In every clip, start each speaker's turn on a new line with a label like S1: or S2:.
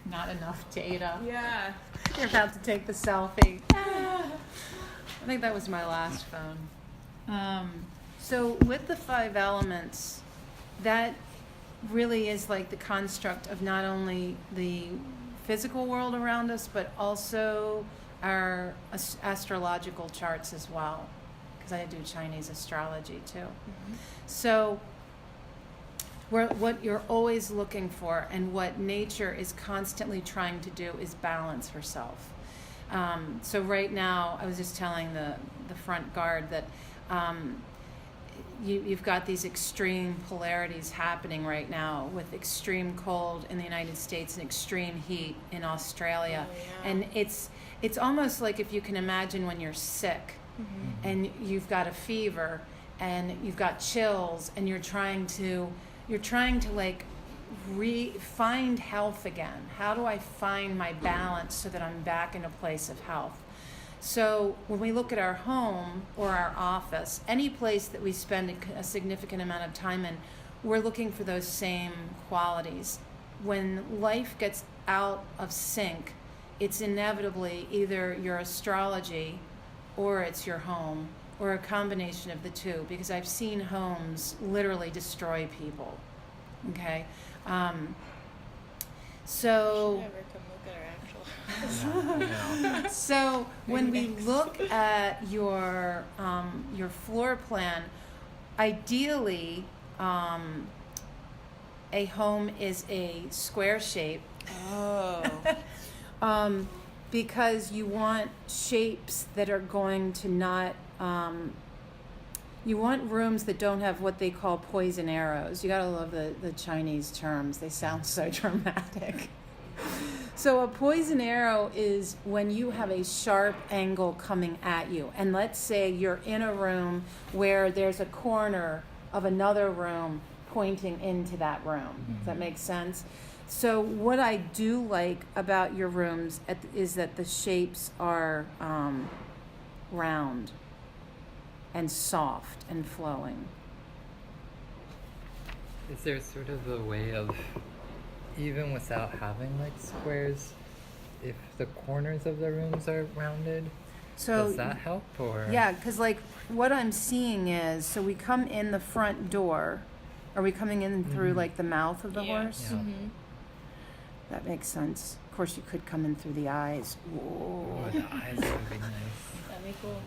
S1: not enough data.
S2: Yeah.
S1: You're about to take the selfie. I think that was my last phone. So with the 5 elements, that really is like the construct of not only the physical world around us, but also our astrological charts as well, because I do Chinese astrology too. Mm-hmm. So what you're always looking for, and what nature is constantly trying to do, is balance herself. So right now, I was just telling the front guard that you've got these extreme polarities happening right now, with extreme cold in the United States and extreme heat in Australia.
S2: Oh, yeah.
S1: And it's almost like if you can imagine when you're sick, mm-hmm. and you've got a fever and you've got chills, and you're trying to like find health again. How do I find my balance so that I'm back in a place of health? So when we look at our home or our office, any place that we spend a significant amount of time in, we're looking for those same qualities. When life gets out of sync, it's inevitably either your astrology or it's your home, or a combination of the two, because I've seen homes literally destroy people. Okay? So
S2: Never come look at our actual house.
S1: So when we look at your floor plan, ideally a home is a square shape.
S2: Oh.
S1: Because you want shapes that are going to not, you want rooms that don't have what they call poison arrows. You gotta love the Chinese terms. They sound so dramatic. So a poison arrow is when you have a sharp angle coming at you. And let's say you're in a room where there's a corner of another room pointing into that room. Mm-hmm. Does that make sense? So what I do like about your rooms is that the shapes are round and soft and flowing.
S3: Is there sort of a way of, even without having like squares, if the corners of the rooms are rounded,
S1: so
S3: does that help? Or
S1: yeah, because like what I'm seeing is, so we come in the front door. Are we coming in through
S3: Mm-hmm.
S1: like the mouth of the horse?
S3: Yeah.
S2: Mm-hmm.
S1: That makes sense. Of course, you could come in through the eyes. Whoa.
S3: Oh, the eyes would be nice.
S2: That'd be cool.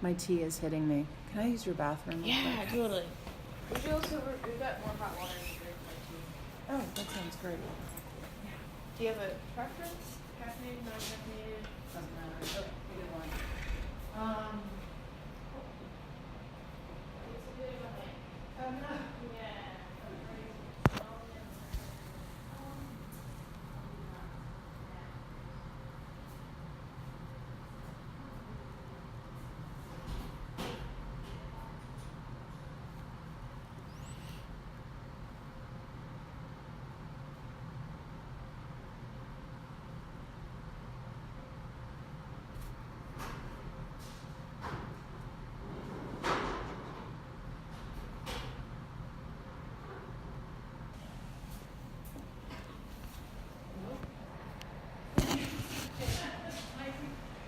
S1: My tea is hitting me. Can I use your bathroom? real
S2: Yeah,
S1: quick?
S2: totally. We got more hot water in here for my tea.
S1: Oh, that sounds great.
S2: Do you have a preference? Caffeinated, non-caffeinated?
S1: Doesn't matter. Okay, either one.
S2: It's a bit of a hike.
S1: Oh no.
S2: Yeah.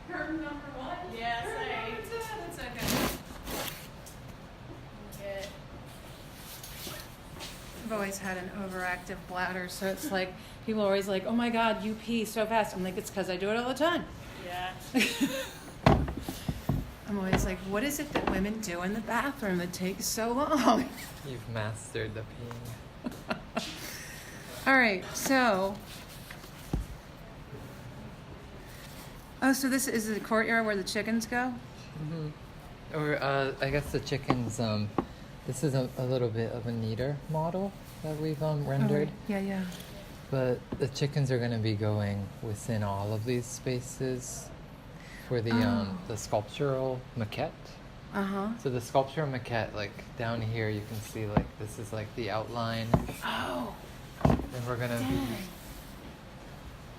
S1: Curtain number 1?
S2: Yeah,
S1: Curtain
S2: sorry.
S1: number 2, that's okay.
S2: Good.
S1: I've always had an overactive bladder, so it's like, people are always like, oh my God, you pee so fast. I'm like, it's because I do it all the time.
S2: Yeah.
S1: I'm always like, what is it that women do in the bathroom that takes so long?
S3: You've mastered the peeing.
S1: All right, so. Oh, so this is the courtyard where the chickens go?
S3: Mm-hmm. Or I guess the chickens. This is a little bit of a neater model that we've rendered.
S1: Oh, yeah.
S3: But the chickens are going to be going within all of these spaces for the sculptural maquette.
S1: Uh-huh.
S3: So the sculptural maquette, like down here, you can see like this is like the outline,
S1: Oh,
S3: and we're gonna
S1: dang.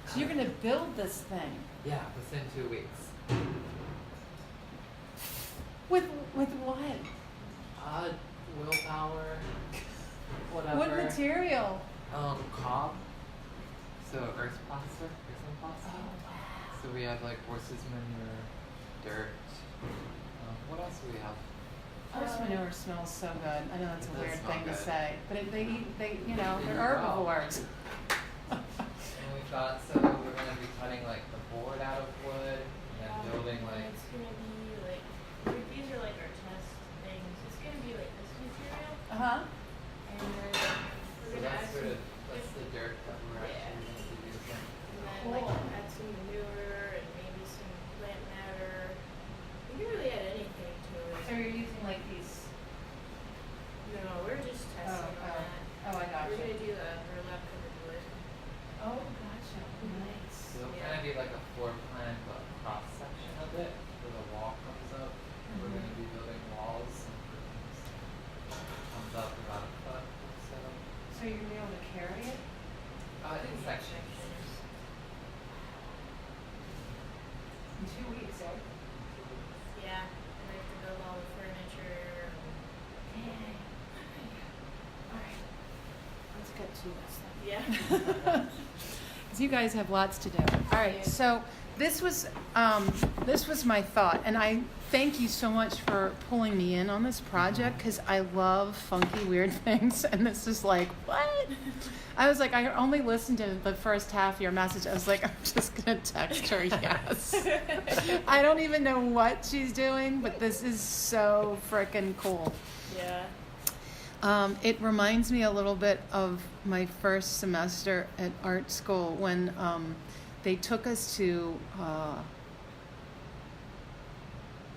S1: So you're going to build this thing.
S3: within 2 weeks.
S1: With what?
S3: Willpower, whatever.
S1: What material?
S3: Cob. So earth plaster, earthen plaster.
S1: Oh wow.
S3: So we have like horse's manure, dirt. What else do we have?
S1: Horse manure smells so good. I know that's a
S3: It does
S1: weird
S3: smell
S1: thing to
S3: good.
S1: say, but they you know, they're
S3: Wow.
S1: herbivores.
S3: And we thought so we're gonna be cutting like the board out of wood and then building
S2: And
S3: like
S2: it's gonna be like these are like our test things. It's gonna be like this material,
S1: Uh-huh.
S2: and then
S3: so
S2: we're gonna
S3: that's
S2: add
S3: sort
S2: some,
S3: of that's the dirt that we're
S2: Yeah.
S3: actually going to be using.
S2: and then
S1: Cool.
S2: like add some manure and maybe some plant matter. You can really add anything to it.
S1: So you're using like these.
S2: No, we're just testing on that.
S1: Oh, I
S2: We're
S1: gotcha.
S2: gonna do the burlap covered wood.
S1: Oh, gotcha. Nice.
S3: So it'll
S2: Yeah.
S3: kind of be like a floor plan but cross section of it where the wall comes up. We're going to be building walls and curtains. Comes up about a foot.
S1: So you're gonna be able to carry it?
S3: In sections.
S1: In 2 weeks, eh?
S2: Yeah, and I have to build all the furniture.
S1: Yay. Alright. Let's get to this then.
S2: Yeah.
S1: Because you guys have lots to do. All right,
S2: Yeah.
S1: so this was my thought, and I thank you so much for pulling me in on this project because I love funky, weird things, and this is like what? I was like, I only listened to the first half of your message. I was like, I'm just gonna text her yes. I don't even know what she's doing, but this is so freaking cool.
S2: Yeah.
S1: It reminds me a little bit of my first semester at art school when they took us to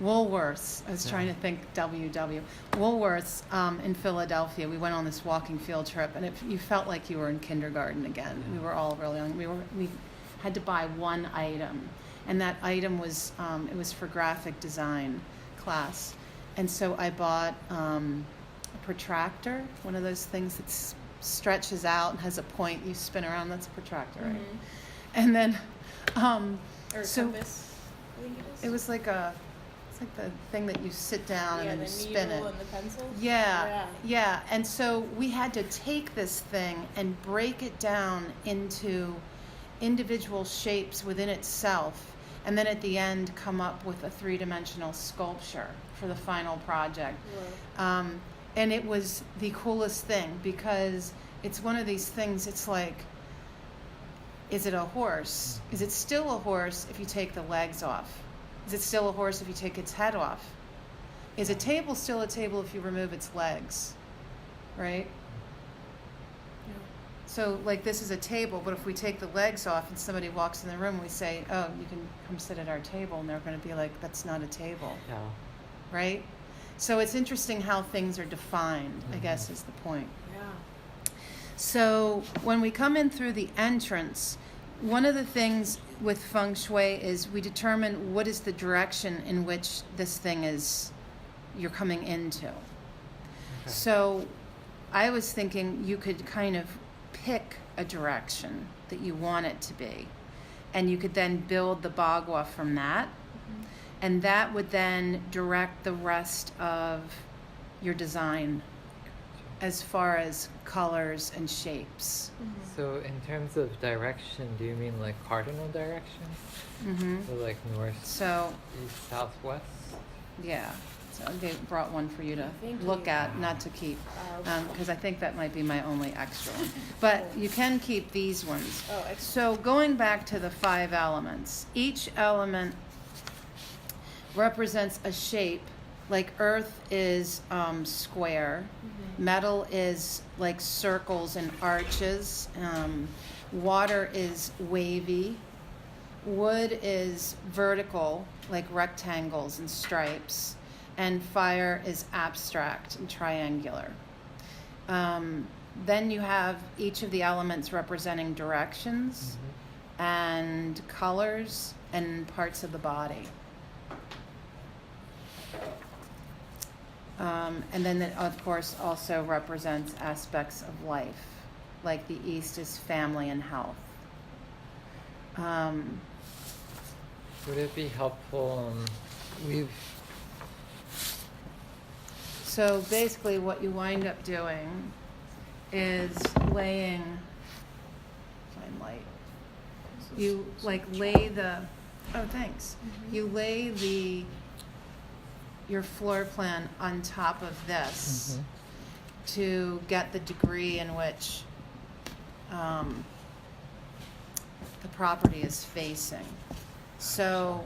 S1: Woolworths. I was trying to think Woolworths in Philadelphia. We went on this walking field trip, and you felt like you were in kindergarten again. We were all really young. We had to buy one item, and that item was it was for graphic design class, and so I bought a protractor, one of those things that stretches out and has a point you spin around. That's a protractor, right?
S2: Mm-hmm.
S1: And then
S2: Or
S1: so
S2: compass. I think it is.
S1: it was like it's like the thing that you sit down and
S2: yeah,
S1: then
S2: the
S1: you spin
S2: needle
S1: it.
S2: and the pencil.
S1: Yeah. And so we had to take this thing and break it down into individual shapes within itself, and then at the end come up with a three-dimensional sculpture for the final project.
S2: Whoa.
S1: And it was the coolest thing because it's one of these things, it's like, is it a horse? Is it still a horse if you take the legs off? Is it still a horse if you take its head off? Is a table still a table if you remove its legs? Right?
S2: Yeah.
S1: So, like, this is a table, but if we take the legs off and somebody walks in the room, we say, oh, you can come sit at our table, and they're going to be like, that's not a table.
S3: Yeah.
S1: Right? So it's interesting how things are defined, I guess is the point.
S2: Yeah.
S1: So when we come in through the entrance, one of the things with feng shui is we determine what is the direction in which this thing is you're coming into.
S3: Okay.
S1: So I was thinking you could kind of pick a direction that you want it to be, and you could then build the bagua from that, and that would then direct the rest of your design as far as colors and shapes.
S3: So in terms of direction, do you mean like cardinal direction?
S1: Mm-hmm.
S3: So like north,
S1: So,
S3: east, southwest?
S1: yeah. So they brought one for you to
S2: Thank
S1: look
S2: you.
S1: at, not to keep,
S2: Oh.
S1: because I think that might be my only extra one. But you can keep these ones.
S2: Oh, excellent.
S1: So going back to the 5 elements, each element represents a shape. Like earth is square, metal is like circles and arches, water is wavy, wood is vertical, like rectangles and stripes, and fire is abstract and triangular. Then you have each of the elements representing directions and colors and parts of the body. And then it, of course, also represents aspects of life, like the East is family and health.
S3: Would it be helpful? We've
S1: So basically what you wind up doing is laying, find light. You like lay the, oh thanks. You lay your floor plan on top of this to get the degree in which the property is facing. So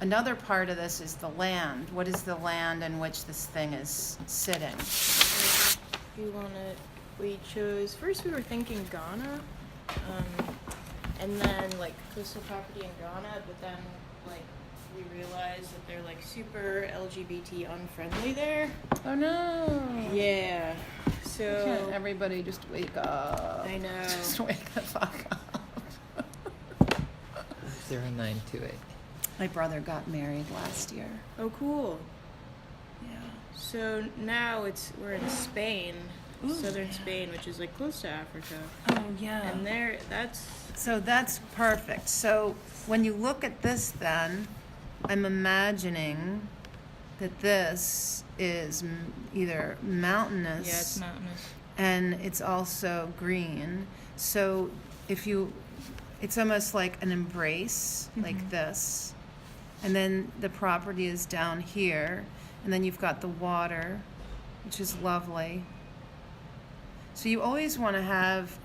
S1: another part of this is the land. What is the land in which this thing is sitting?
S2: You wanna? We chose first. We were thinking Ghana, and then like coastal property in Ghana. But then like we realized that they're like super LGBT unfriendly there.
S1: Oh no!
S2: Yeah. So
S1: Can't everybody just wake up?
S2: I know.
S1: Just wake the fuck up.
S3: 0928.
S1: My brother got married last year.
S2: Oh, cool.
S1: Yeah.
S2: So now we're in Spain,
S1: Ooh,
S2: southern
S1: yeah.
S2: Spain, which is like close to Africa,
S1: Oh yeah.
S2: and that's
S1: So that's perfect. So when you look at this then, I'm imagining that this is either mountainous.
S2: yeah, it's mountainous.
S1: And it's also green. So it's almost like an embrace, like this. And then the property is down here. And then you've got the water, which is lovely. So you always want to have,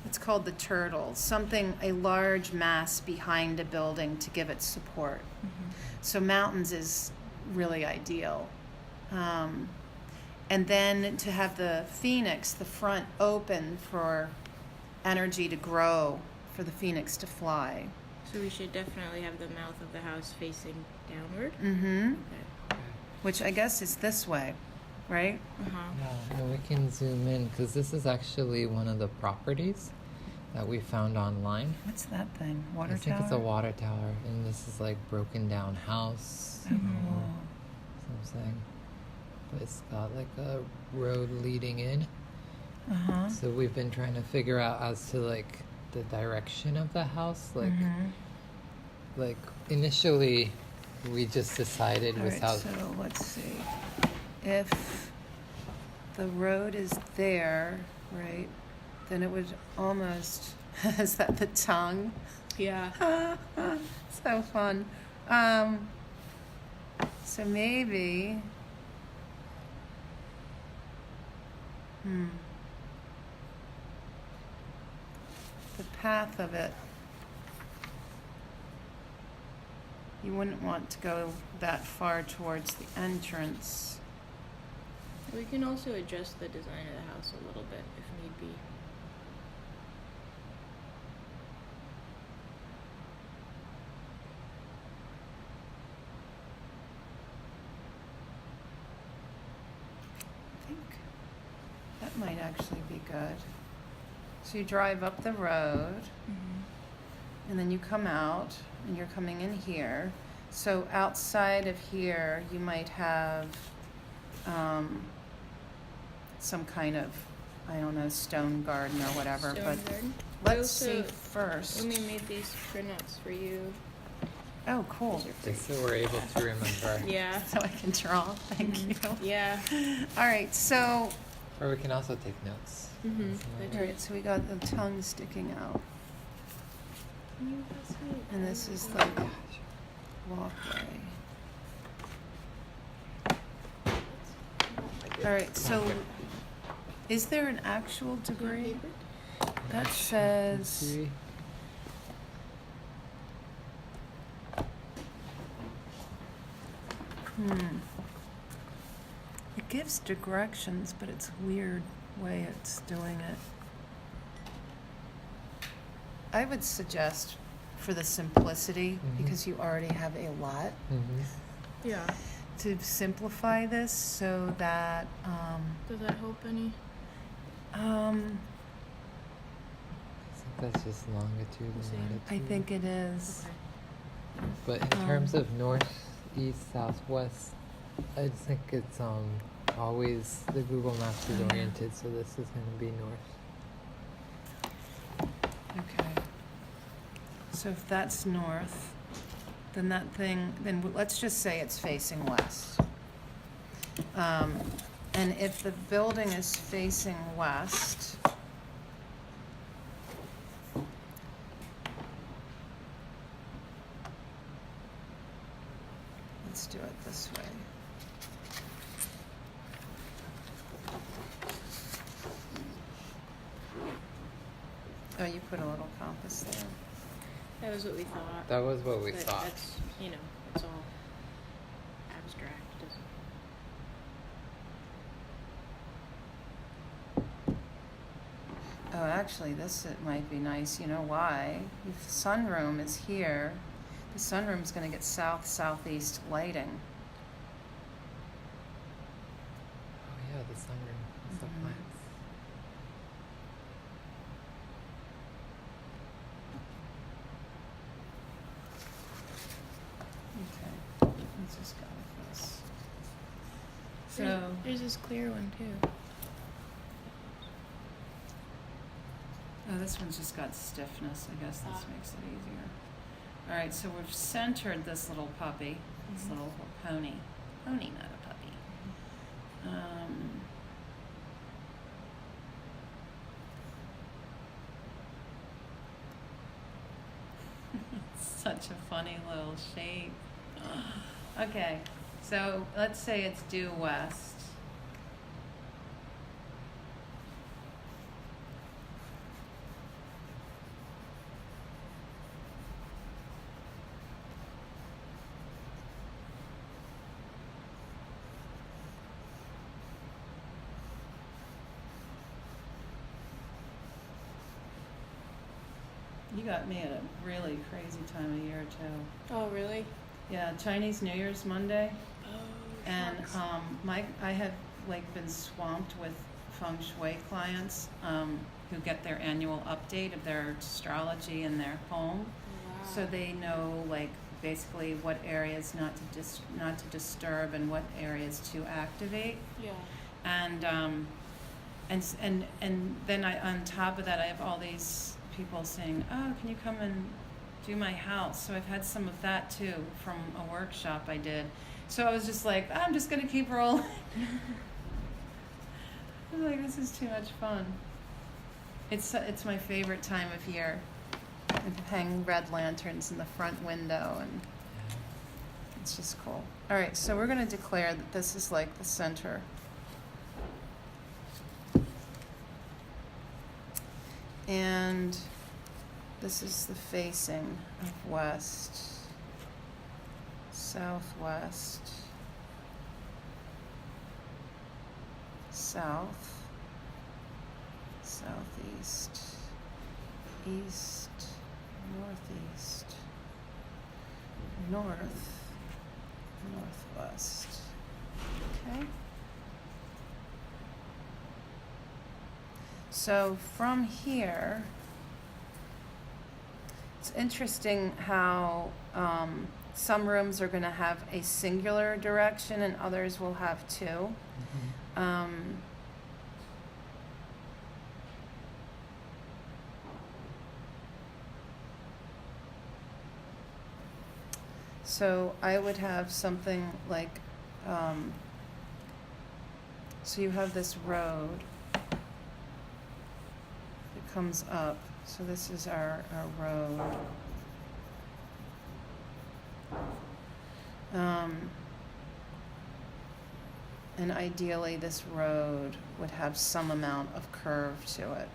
S1: it's called the turtle, a large mass behind a building to give it support. So mountains is really ideal. And then to have the phoenix, the front open for energy to grow, for the phoenix to fly.
S2: So we should definitely have the mouth of the house facing downward.
S1: Mm-hmm.
S2: Okay.
S1: Which I guess is this way, right?
S3: Yeah, and we can zoom in because this is actually one of the properties that we found online.
S1: What's that thing? Water
S3: I think
S1: tower?
S3: it's a water tower, and this is like broken down house.
S1: Oh,
S3: So I'm saying, but it's got like a road leading in.
S1: Uh-huh.
S3: So we've been trying to figure out as to like the direction of the house. Like, like initially, we just decided
S1: All right,
S3: without.
S1: so let's see. If the road is there, right, then it would almost, is that the tongue?
S2: Yeah.
S1: So fun. So maybe, the path of it, you wouldn't want to go that far towards the entrance.
S2: We can also adjust the design of the house a little bit if need be.
S1: I think that might actually be good. So you drive up the road, and then you come out, and you're coming in here. So outside of here, you might have some kind of, I don't know, stone garden or whatever.
S2: Stone
S1: but
S2: garden?
S1: let's
S2: We
S1: see
S2: also-
S1: first.
S2: When we made these printouts for you.
S1: Oh, cool.
S2: These are free.
S3: Just so we're able to remember.
S2: Yeah.
S1: So I can draw. Thank you.
S2: Yeah.
S1: All right. So,
S3: Or we can also take notes.
S1: all right. So we got the tongue sticking out, and this is the walkway. All right. So, is there an actual degree? That says.
S3: See?
S1: It gives directions, but it's a weird way it's doing it. I would suggest, for the simplicity, because you already have a lot,
S2: Yeah.
S1: to simplify this so that
S2: Does that help any?
S3: I think that's just longitude and
S2: Same.
S3: latitude.
S1: I think it is.
S2: Okay.
S3: But in terms of north, east, southwest, I just think it's always the Google Maps is oriented, so this is going to be north.
S1: Okay. So if that's north, then that thing, then let's just say it's facing west. And if the building is facing west, let's do it this way. Oh, you put a little compass there.
S2: That was what we thought.
S3: That was what we
S2: But
S3: thought.
S2: that's, it's all abstract. Doesn't.
S1: Oh, actually, it might be nice. You know why? If the sunroom is here, the sunroom's going to get southeast lighting.
S3: Oh yeah, the sunroom. That's so
S1: Mhm.
S3: nice.
S1: Okay, let's just go with this. So,
S2: There's this clear one too.
S1: oh, this one's just got stiffness. I guess this makes it easier. All right, so we've centered this little puppy, this
S2: Mhm.
S1: little pony. Pony, not a puppy. It's such a funny little shape. Okay, so let's say it's due west. You got me at a really crazy time of year too.
S2: Oh, really?
S1: Yeah, Chinese New Year's Monday,
S2: Oh.
S1: and
S2: shucks.
S1: I have been swamped with feng shui clients who get their annual update of their astrology in their home,
S2: Wow.
S1: so they know basically what areas not to disturb and what areas to activate.
S2: Yeah.
S1: And then on top of that, I have all these people saying, "Oh, can you come and do my house?" So I've had some of that too from a workshop I did. So I was just like, I'm just gonna keep rolling. I was like, this is too much fun. It's my favorite time of year. I hang red lanterns in the front window, and it's just cool. All right, so we're gonna declare that this is like the center. And this is the facing of west, southwest, south, southeast, east, northeast, north, northwest. Okay? So from here, it's interesting how some rooms are going to have a singular direction and others will have two. So I would have something like, so you have this road that comes up. So this is our road. And ideally this road would have some amount of curve to it.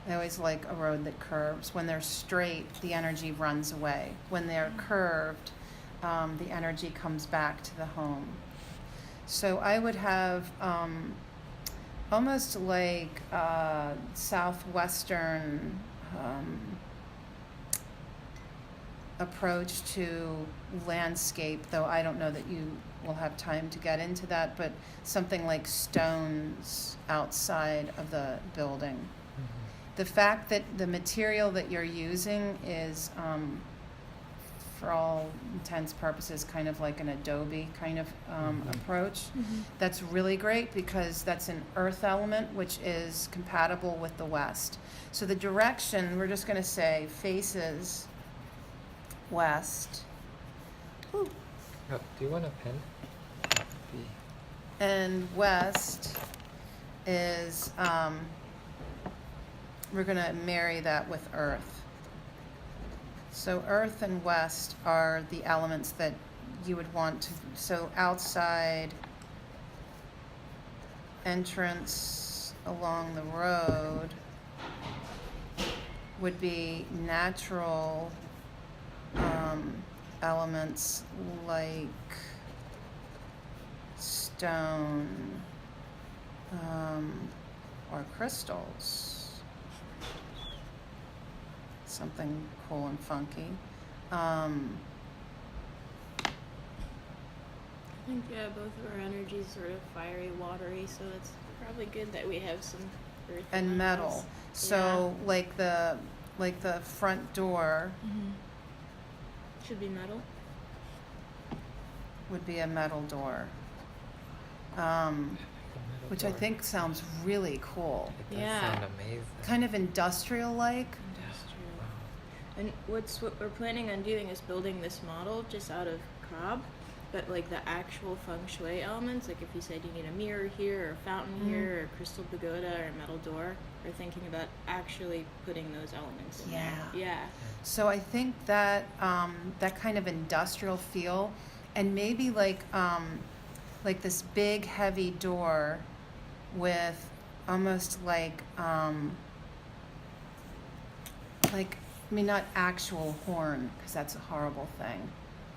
S1: I always like a road that curves. When they're straight, the energy runs away. When they're curved, the energy comes back to the home. So I would have almost like a southwestern approach to landscape, though I don't know that you will have time to get into that, but something like stones outside of the building. The fact that the material that you're using is, for all intents purposes, kind of like an adobe kind of approach, that's really great because that's an earth element which is compatible with the west. So the direction, we're just going to say, faces west. Ooh.
S3: Oh, do you want a pen?
S1: and west is, we're gonna marry that with earth. So earth and west are the elements that you would want to, so outside entrance along the road would be natural elements like stone or crystals. Something cool and funky.
S2: I think, yeah, both of our energies sort of fiery, watery, so it's probably good that we have some earth in
S1: And
S2: the
S1: metal.
S2: house.
S1: So like the front door
S2: Should be metal.
S1: would be a metal door. Which I think sounds really cool.
S3: It does
S2: Yeah.
S3: sound amazing.
S1: Kind of industrial-like.
S2: Industrial. And what we're planning on doing is building this model just out of cob, but like the actual feng shui elements, like if you said you need a mirror here, or a fountain here, or a crystal pagoda, or a metal door, we're thinking about actually putting those elements in
S1: Yeah.
S2: there. Yeah.
S1: So I think that that kind of industrial feel, and maybe like this big heavy door with almost like I mean not actual horn, because that's a horrible thing.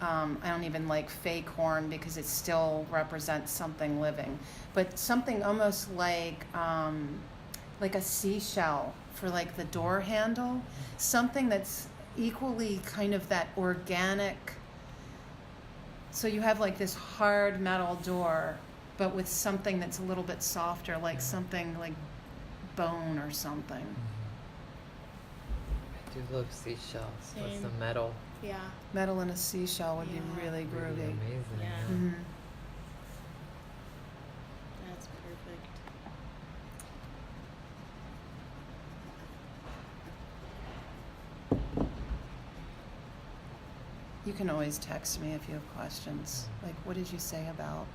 S1: I don't even like fake horn because it still represents something living, but something almost like a seashell for like the door handle, something that's equally kind of that organic. So you have like this hard metal door, but with something that's a little bit softer, like something like bone or something.
S3: I do love seashells with
S2: Same.
S3: some metal.
S2: Yeah.
S1: Metal in a seashell would
S2: Yeah.
S1: be really
S3: Really
S1: groovy.
S3: amazing.
S2: Yeah.
S1: Mhm.
S2: That's perfect.
S1: You can always text me if you have questions. Like, what did you say about?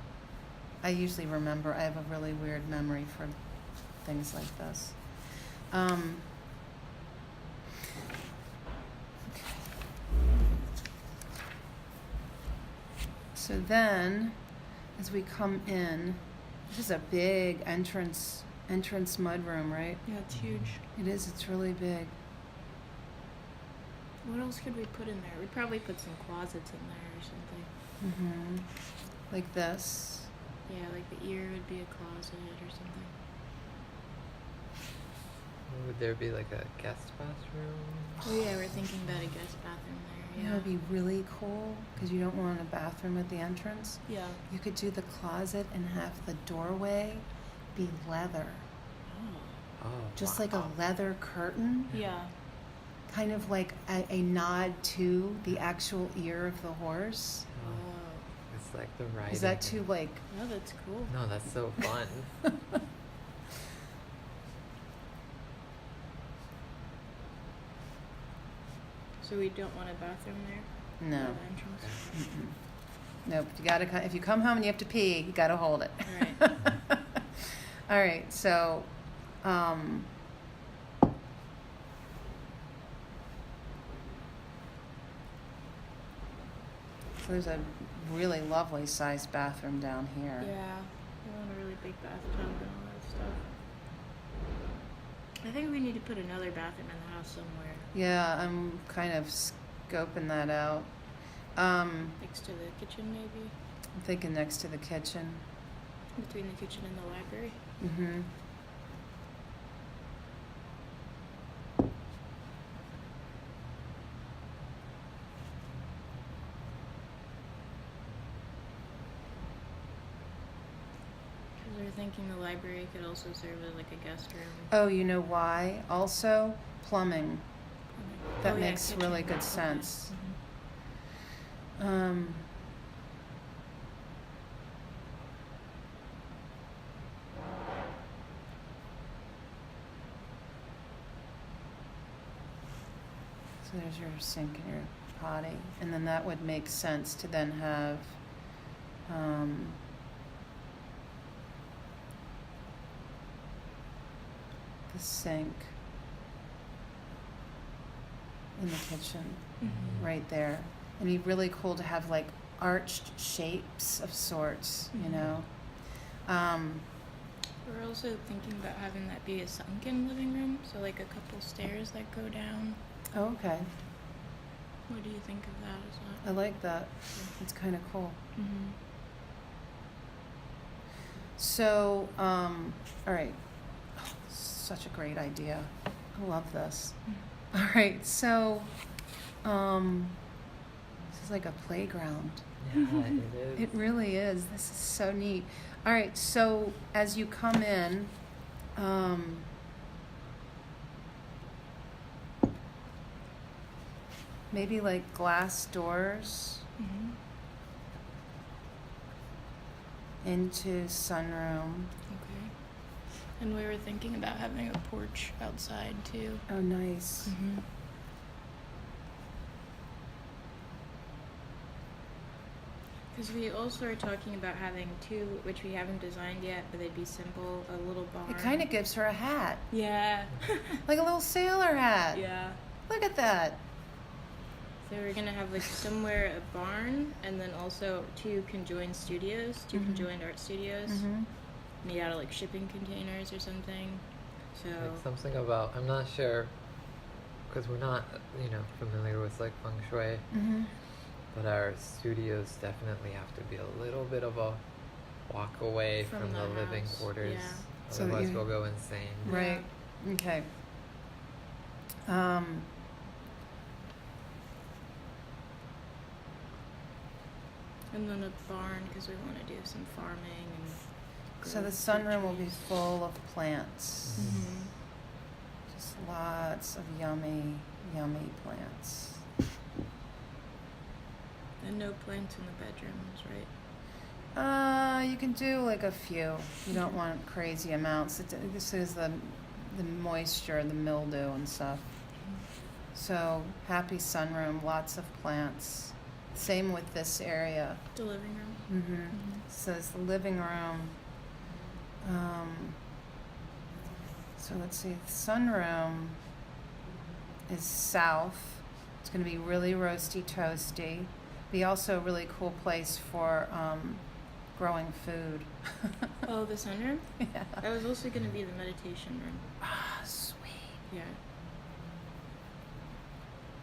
S1: I usually remember. I have a really weird memory for things like this. Okay. So then, as we come in, this is a big entrance mudroom, right?
S2: Yeah, it's huge.
S1: It is. It's really big.
S2: What else could we put in there? We'd probably put some closets in there or something.
S1: Mm-hmm. Like this.
S2: Yeah, like the ear would be a closet or something.
S3: Would there be like a guest bathroom?
S2: Oh yeah, we're thinking about a guest bathroom there.
S1: That
S2: Yeah.
S1: would be really cool because you don't want a bathroom at the entrance.
S2: Yeah.
S1: You could do the closet and have the doorway be leather.
S3: Oh,
S1: Just
S3: wow.
S1: like a leather curtain.
S2: Yeah.
S1: Kind of like a nod to the actual ear of the horse.
S3: Oh,
S2: Oh.
S3: it's like the riding.
S1: Is that too like...
S2: No, that's cool.
S3: No, that's so fun.
S2: So we don't want a bathroom there?
S1: No.
S2: At the entrance?
S1: Mm-mm. Nope. You gotta, if you come home and you have to pee, you gotta hold it.
S2: All
S1: All right. So, so there's a really lovely sized bathroom down here.
S2: Yeah. We want a really big bathtub and all that stuff. I think we need to put another bathroom in the house somewhere.
S1: Yeah, I'm kind of scoping that out.
S2: Next to the kitchen, maybe?
S1: I'm thinking next to the kitchen.
S2: Between the kitchen and the library?
S1: Mm-hmm.
S2: Because we're thinking the library could also serve as like a guest room.
S1: Oh, you know why? Also, plumbing. That
S2: Oh, yeah,
S1: makes
S2: kitchen.
S1: really good
S2: Okay.
S1: sense.
S2: Mhm.
S1: So there's your sink and your potty, and then that would make sense to then have the sink in the kitchen right there. And it'd be really cool to have like arched shapes of sorts, you know.
S2: We're also thinking about having that be a sunken living room, so like a couple stairs that go down.
S1: Oh, okay.
S2: What do you think of that as
S1: I
S2: well?
S1: like that. It's kind of cool.
S2: Mm-hmm.
S1: So, all right. Oh, such a great idea. I love this. All right, so this is like a playground.
S3: Yeah, it is.
S1: It really is. This is so neat. All right, so as you come in, maybe like glass doors
S2: Mm-hmm.
S1: into sunroom.
S2: Okay. And we were thinking about having a porch outside too.
S1: Oh, nice.
S2: Mm-hmm. Because we also are talking about having two, which we haven't designed yet, but they'd be simple, a little barn.
S1: It kind of gives her a hat,
S2: Yeah.
S1: like a little sailor hat.
S2: Yeah.
S1: Look at that.
S2: So we're gonna have like somewhere a barn, and then also two conjoined studios, two conjoined art studios, made out of like shipping containers or something. So
S3: Like something about, I'm not sure, because we're not, familiar with like feng shui, but our studios definitely have to be a little bit of a walk away
S2: From
S3: from
S2: the
S3: the living
S2: house,
S3: quarters.
S2: yeah.
S1: So that
S3: Otherwise
S1: you-
S3: we'll go insane.
S1: Right. Okay.
S2: and then a barn because we want to do some farming and.
S1: So the
S2: grow fruit
S1: sunroom will be
S2: trees.
S1: full of plants.
S2: Mhm.
S1: Just lots of yummy, yummy plants.
S2: And no plants in the bedrooms, right?
S1: You can do like a few. You don't want crazy amounts. This is the moisture, the mildew and stuff. So happy sunroom, lots of plants. Same with this area.
S2: The living room.
S1: So it's the living room. So let's see, the sunroom is south. It's going to be really roasty, toasty. Be also a really cool place for growing food.
S2: Oh, the sunroom?
S1: Yeah.
S2: That was also going to be the meditation room.
S1: Ah, sweet.
S2: Yeah.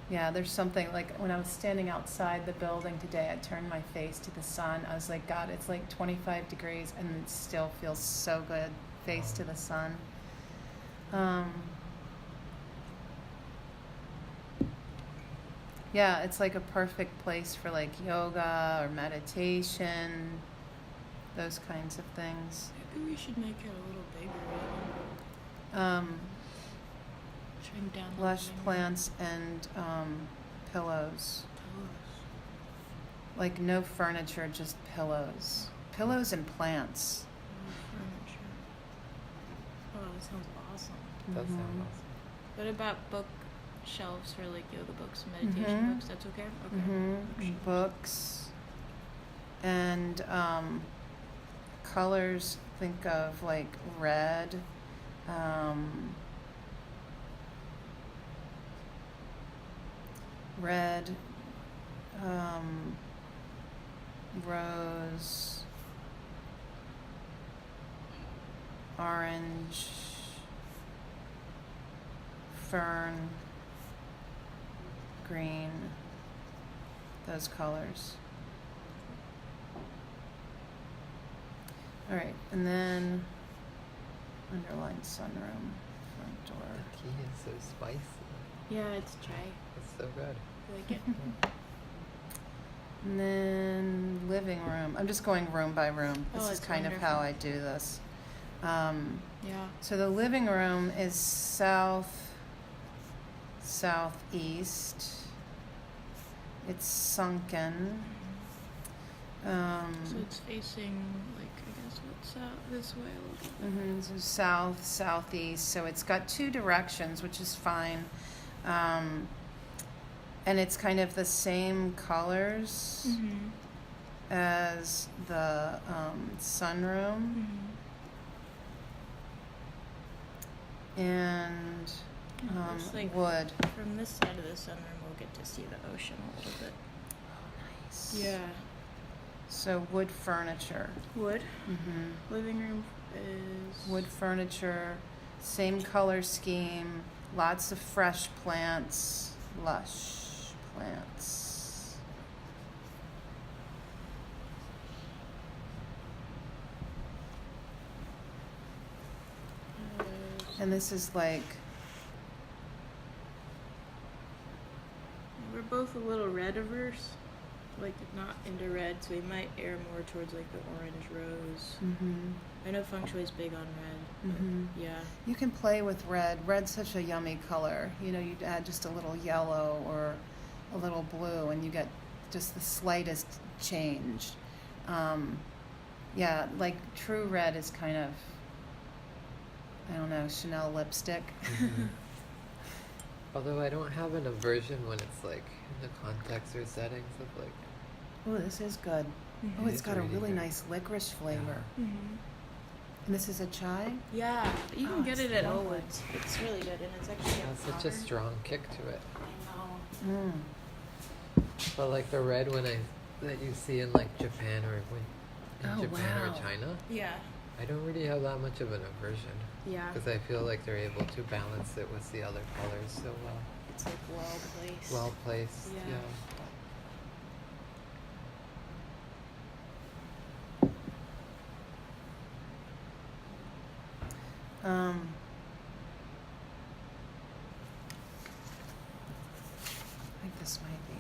S1: Yeah, there's something like when I was standing outside the building today, I turned my face to the sun. I was like, God, it's like 25 degrees and it still feels so good, face to the sun. Yeah, it's like a perfect place for like yoga or meditation, those kinds of things.
S2: Maybe we should make it a little bigger. Shrink down the
S1: Lush
S2: living room.
S1: plants and pillows.
S2: Pillows.
S1: Like no furniture, just pillows. Pillows and plants.
S2: Furniture. Oh, that sounds awesome.
S3: That sounds
S1: Mhm.
S3: awesome.
S2: What about bookshelves for like yoga books and meditation
S1: Mhm.
S2: books? That's okay? Okay.
S1: Books and colors. Think of like red, red, rose, orange, fern, green, those colors. All right, and then underline sunroom, front door.
S3: The tea is so spicy.
S2: Yeah, it's chai.
S3: It's so good.
S2: I like it.
S1: And then living room. I'm just going room by room. This
S2: Oh,
S1: is
S2: it's
S1: kind of how
S2: wonderful.
S1: I do this.
S2: Yeah.
S1: So the living room is southeast. It's sunken.
S2: So it's facing like I guess what's out this way a little bit.
S1: So southeast. So it's got two directions, which is fine. And it's kind of the same colors as the sunroom. and
S2: It's like
S1: wood.
S2: from this side of the sunroom, we'll get to see the ocean a little bit.
S1: Nice.
S2: Yeah.
S1: So wood furniture.
S2: Wood.
S1: Mm-hmm.
S2: Living room is
S1: Wood furniture, same color scheme, lots of fresh plants, lush plants. And this is like,
S2: We're both a little red averse, like not into red, so we might err more towards like the orange rose. I know feng shui is big on red. But yeah.
S1: you can play with red. Red's such a yummy color. You know, you'd add just a little yellow or a little blue and you get just the slightest change. Yeah, like true red is kind of, I don't know, Chanel lipstick.
S3: Although I don't have an aversion when it's like in the context or settings of like.
S1: Oh, this is good. Oh, it's
S3: It's
S1: got a
S3: really
S1: really
S3: good.
S1: nice licorice flavor. And this is a chai?
S2: Yeah, but you can
S1: Oh,
S2: get
S1: it's
S2: it at
S1: lovely.
S2: Old's. It's really good, and it's actually
S3: It has such a strong kick to it.
S2: I know.
S3: But like the red that you see in like Japan or in
S1: Oh,
S3: Japan
S1: wow.
S3: or China,
S2: Yeah.
S3: I don't really have that much of an aversion
S2: Yeah.
S3: because I feel like they're able to balance it with the other colors so well.
S2: It's like well placed.
S3: Well placed.
S2: Yeah.
S3: Yeah.
S1: I think this might be.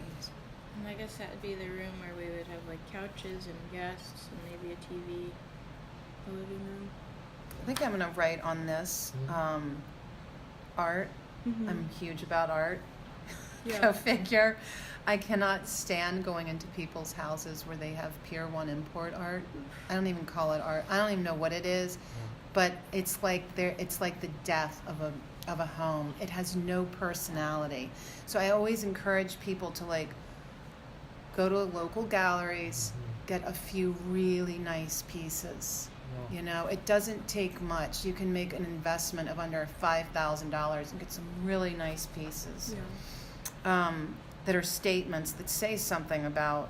S2: And I guess that would be the room where we would have like couches and guests and maybe a TV, a living room.
S1: I think I'm going to write on this
S3: Mhm.
S1: art. I'm huge about art.
S2: Yeah.
S1: Go figure. I cannot stand going into people's houses where they have Pier 1 import art. I don't even call it art. I don't even know what it is, but it's like it's like the death of a home. It has no personality. So I always encourage people to like go to local galleries, get a few really nice pieces.
S3: Yeah.
S1: You know, it doesn't take much. You can make an investment of under $5,000 and get some really nice pieces that are statements that say something about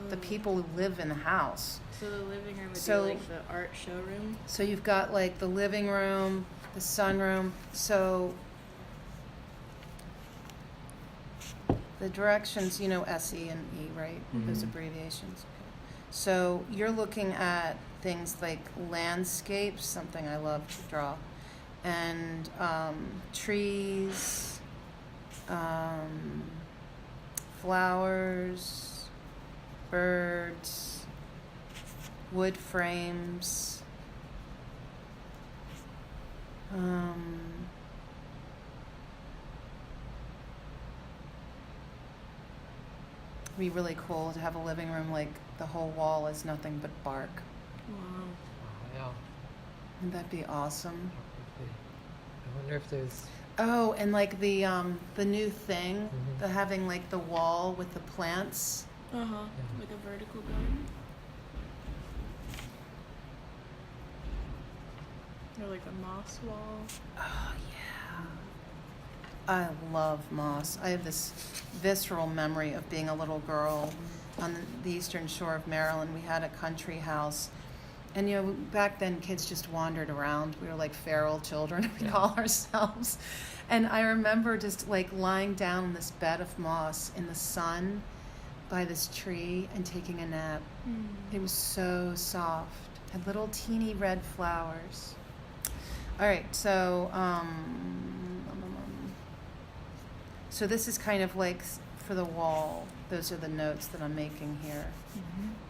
S1: the people who live in the house.
S2: So the living room would
S1: So-
S2: be like the art showroom.
S1: So you've got like the living room, the sunroom. So the directions, you know, SE and E, right? Those abbreviations. So you're looking at things like landscapes, something I love to draw, and trees, flowers, birds, wood frames. It'd be really cool to have a living room like the whole wall is nothing but bark.
S2: Wow.
S3: Oh, yeah.
S1: Wouldn't that be awesome?
S3: That would be. I wonder if there's.
S1: Oh, and like the new thing,
S3: Mhm.
S1: the having like the wall with the plants.
S2: Uh huh.
S3: Yeah.
S2: Like a vertical garden. Or like a moss wall.
S1: Oh yeah. I love moss. I have this visceral memory of being a little girl on the eastern shore of Maryland. We had a country house. And, you know, back then kids just wandered around. We were like feral children, we call ourselves. And I remember just like lying down on this bed of moss in the sun by this tree and taking a nap. It was so soft. Had little teeny red flowers. All right, so so this is kind of like for the wall. Those are the notes that I'm making here.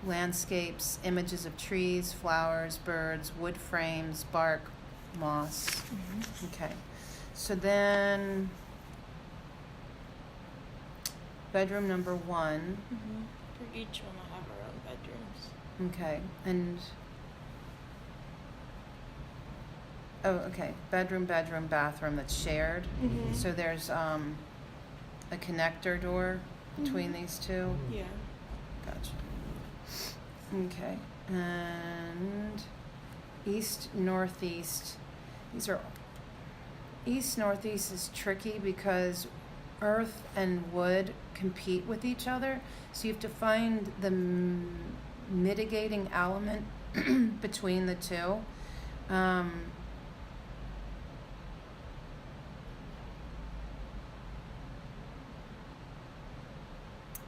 S1: Landscapes, images of trees, flowers, birds, wood frames, bark, moss. Okay. So then bedroom number 1.
S2: For each one, we'll have our own bedrooms.
S1: Okay. And okay. Bedroom, bathroom that's shared. So there's a connector door between these two.
S2: Yeah.
S1: Gotcha. Okay. And east, northeast. These are east-northeast is tricky because earth and wood compete with each other. So you have to find the mitigating element between the two.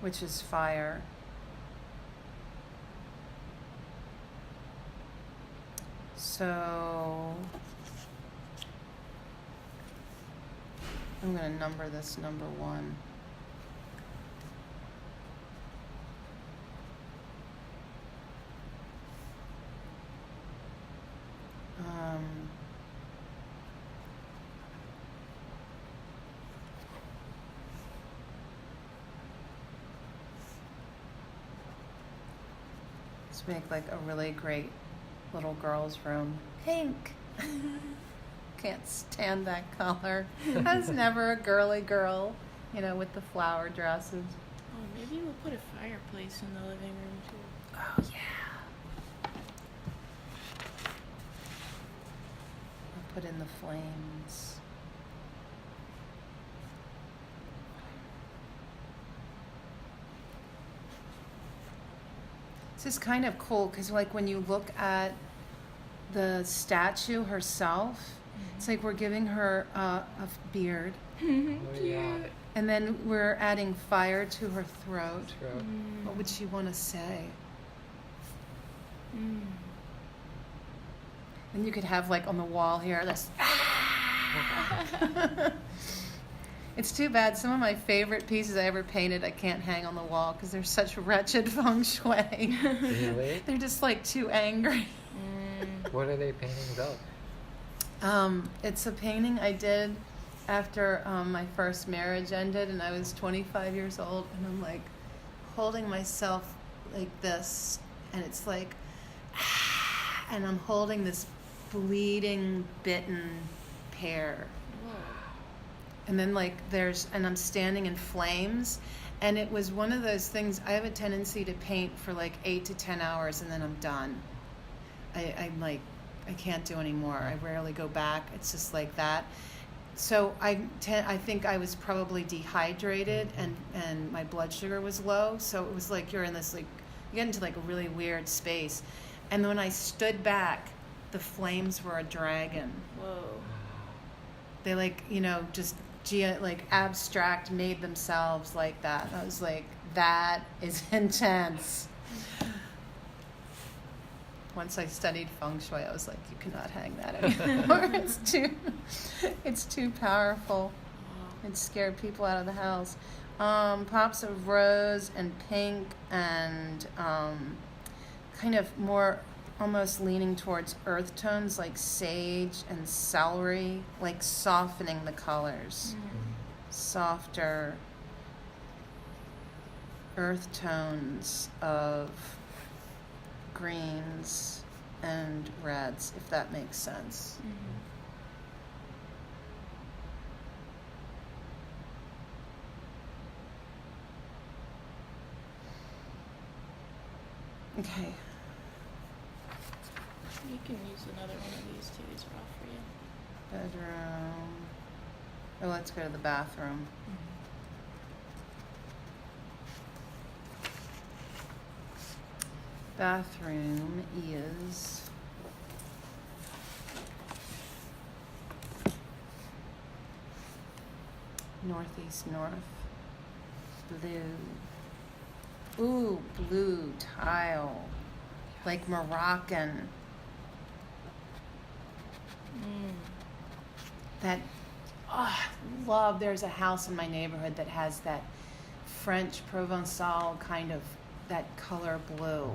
S1: Which is fire. So I'm going to number this number 1. Let's make like a really great little girl's room. Pink. Can't stand that color. I was never a girly girl, you know, with the flower dresses.
S2: Oh, maybe we'll put a fireplace in the living room too.
S1: Oh, yeah. I'll put in the flames. This is kind of cool because, like, when you look at the statue herself, it's like we're giving her a beard,
S3: Oh, yeah.
S1: and then we're adding fire to her throat.
S3: Throat.
S1: What would she want to say? And you could have, like, on the wall here, this. It's too bad some of my favorite pieces I ever painted I can't hang on the wall because they're such wretched feng shui.
S3: Really?
S1: They're just, like, too angry.
S3: What are they paintings of?
S1: It's a painting I did after my first marriage ended, and I was 25 years old, and I'm like holding myself like this, and it's like, and I'm holding this bleeding, bitten pear.
S2: Whoa.
S1: And then like and I'm standing in flames, and it was one of those things. I have a tendency to paint for like 8 to 10 hours, and then I'm done. I'm like, I can't do anymore. I rarely go back. It's just like that. So I think I was probably dehydrated, and my blood sugar was low. So it was like you're in this, like, you get into like a really weird space. And when I stood back, the flames were a dragon.
S2: Whoa.
S1: They, like, you know, just like abstract made themselves like that. I was like, that is intense. Once I studied feng shui, I was like, you cannot hang that anymore. It's too powerful. It scared people out of the house. Pops of rose and pink and kind of more almost leaning towards earth tones like sage and celery, like softening the colors. Softer earth tones of greens and reds, if that makes sense. Okay.
S2: You can use another one of these too. It's rough for you.
S1: Bedroom. Oh, let's go to the bathroom. Bathroom is northeast north. Blue. Ooh, blue tile. Like Moroccan. That, love. There's a house in my neighborhood that has that French Provençal kind of, that color blue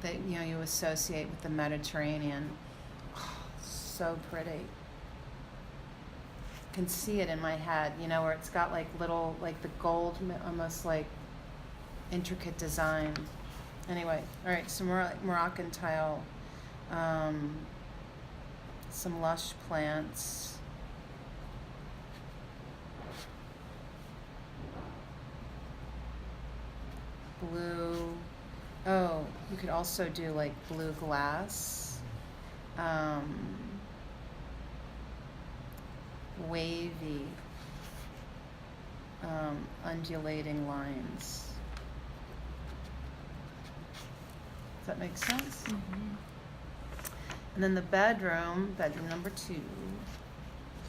S1: that, you know, you associate with the Mediterranean. Oh, so pretty. Can see it in my head, you know, where it's got like little, like the gold, almost like intricate design. Anyway, all right, some more like Moroccan tile, some lush plants. Blue. Oh, you could also do like blue glass. wavy, undulating lines. Does that make sense?
S2: Mm-hmm.
S1: And then the bedroom number 2.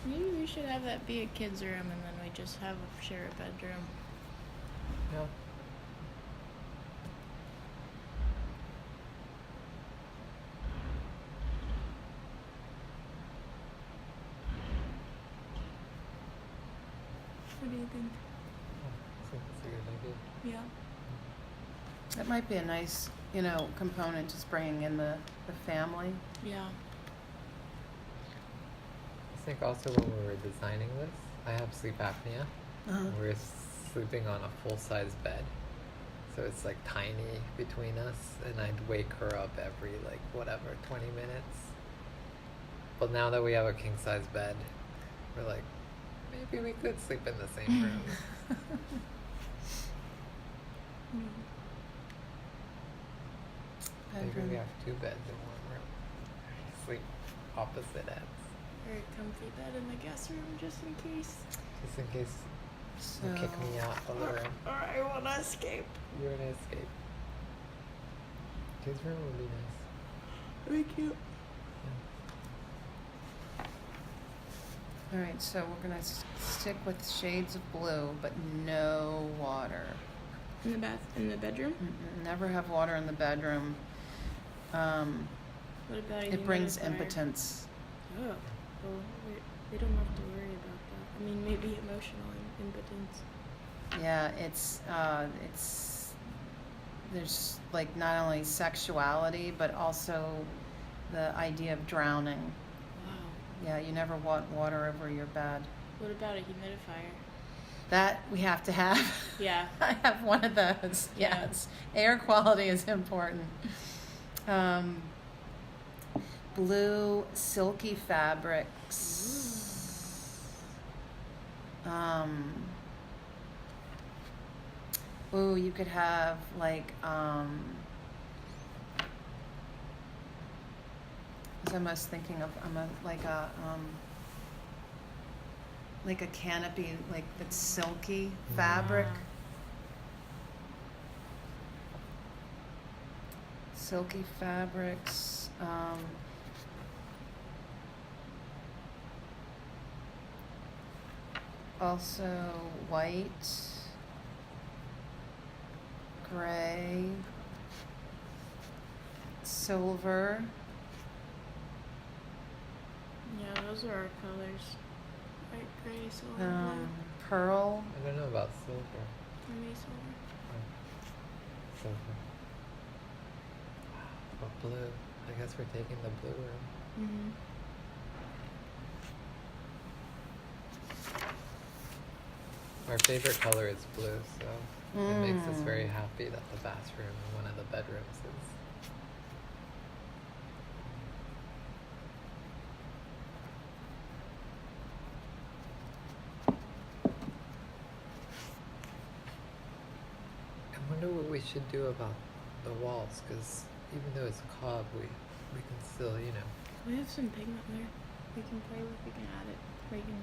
S2: Maybe we should have that be a kid's room, and then we just share a bedroom.
S3: Yeah.
S2: What do you think?
S3: I think that's a good idea.
S2: Yeah.
S1: That might be a nice, component, just bringing in the family.
S2: Yeah.
S3: I think also when we were designing this, I have sleep apnea.
S1: Uh-huh.
S3: We're sleeping on a full-size bed, so it's like tiny between us, and I'd wake her up every 20 minutes. But now that we have a king-size bed, we're like, maybe we could sleep in the same room. Maybe we have 2 beds in one room. Sleep opposite ends.
S2: Or a comfy bed in the guest room, just in case.
S3: Just in case
S1: So,
S3: you kick me out of the room.
S2: Or I want to escape.
S3: You're gonna escape. His room would be nice.
S2: Thank you.
S1: all right, so we're gonna stick with shades of blue, but no water.
S2: In the bedroom?
S1: Never have water in the bedroom.
S2: What about a
S1: It brings
S2: humidifier?
S1: impotence.
S2: Oh, well, they don't have to worry about that. I mean, maybe emotional impotence.
S1: Yeah, there's not only sexuality, but also the idea of drowning.
S2: Wow.
S1: Yeah, you never want water over your bed.
S2: What about a humidifier?
S1: That we have to have.
S2: Yeah.
S1: I have one of those.
S2: Yeah.
S1: Yes. Air quality is important. Blue silky fabrics. You could have I was almost thinking of like a canopy, that's silky fabric.
S2: Wow.
S1: Silky fabrics. Also white, gray, silver.
S2: Yeah, those are our colors. White, gray, silver,
S1: Pearl.
S3: I don't know about silver.
S2: blue. Maybe silver.
S3: Silver. But blue. I guess we're taking the blue room.
S2: Mm-hmm.
S3: Our favorite color is blue, so it makes us very
S1: Mm.
S3: happy that the bathroom in one of the bedrooms is. I wonder what we should do about the walls, because even though it's cob, we can still,
S2: We have some pigment there. We can play with. We can add it. We can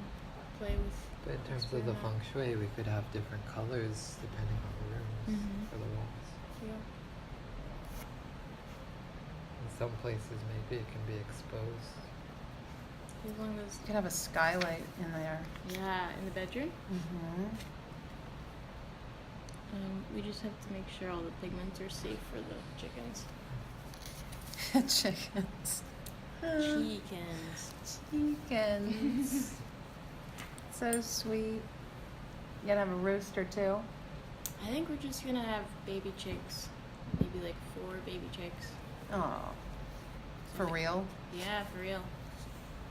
S2: play with.
S3: But in terms of the
S2: that.
S3: feng shui, we could have different colors depending on the rooms
S2: Mhm.
S3: for the walls.
S2: Yeah.
S3: In some places, maybe it can be exposed.
S2: As long as.
S1: You could have a skylight in there.
S2: Yeah, in the bedroom.
S1: Mm-hmm.
S2: We just have to make sure all the pigments are safe for the chickens.
S1: Chickens.
S2: Chickens.
S1: Chickens. So sweet. You gotta have a rooster too.
S2: I think we're just gonna have baby chicks. Maybe 4 baby chicks.
S1: Oh, for real?
S2: Yeah, for real.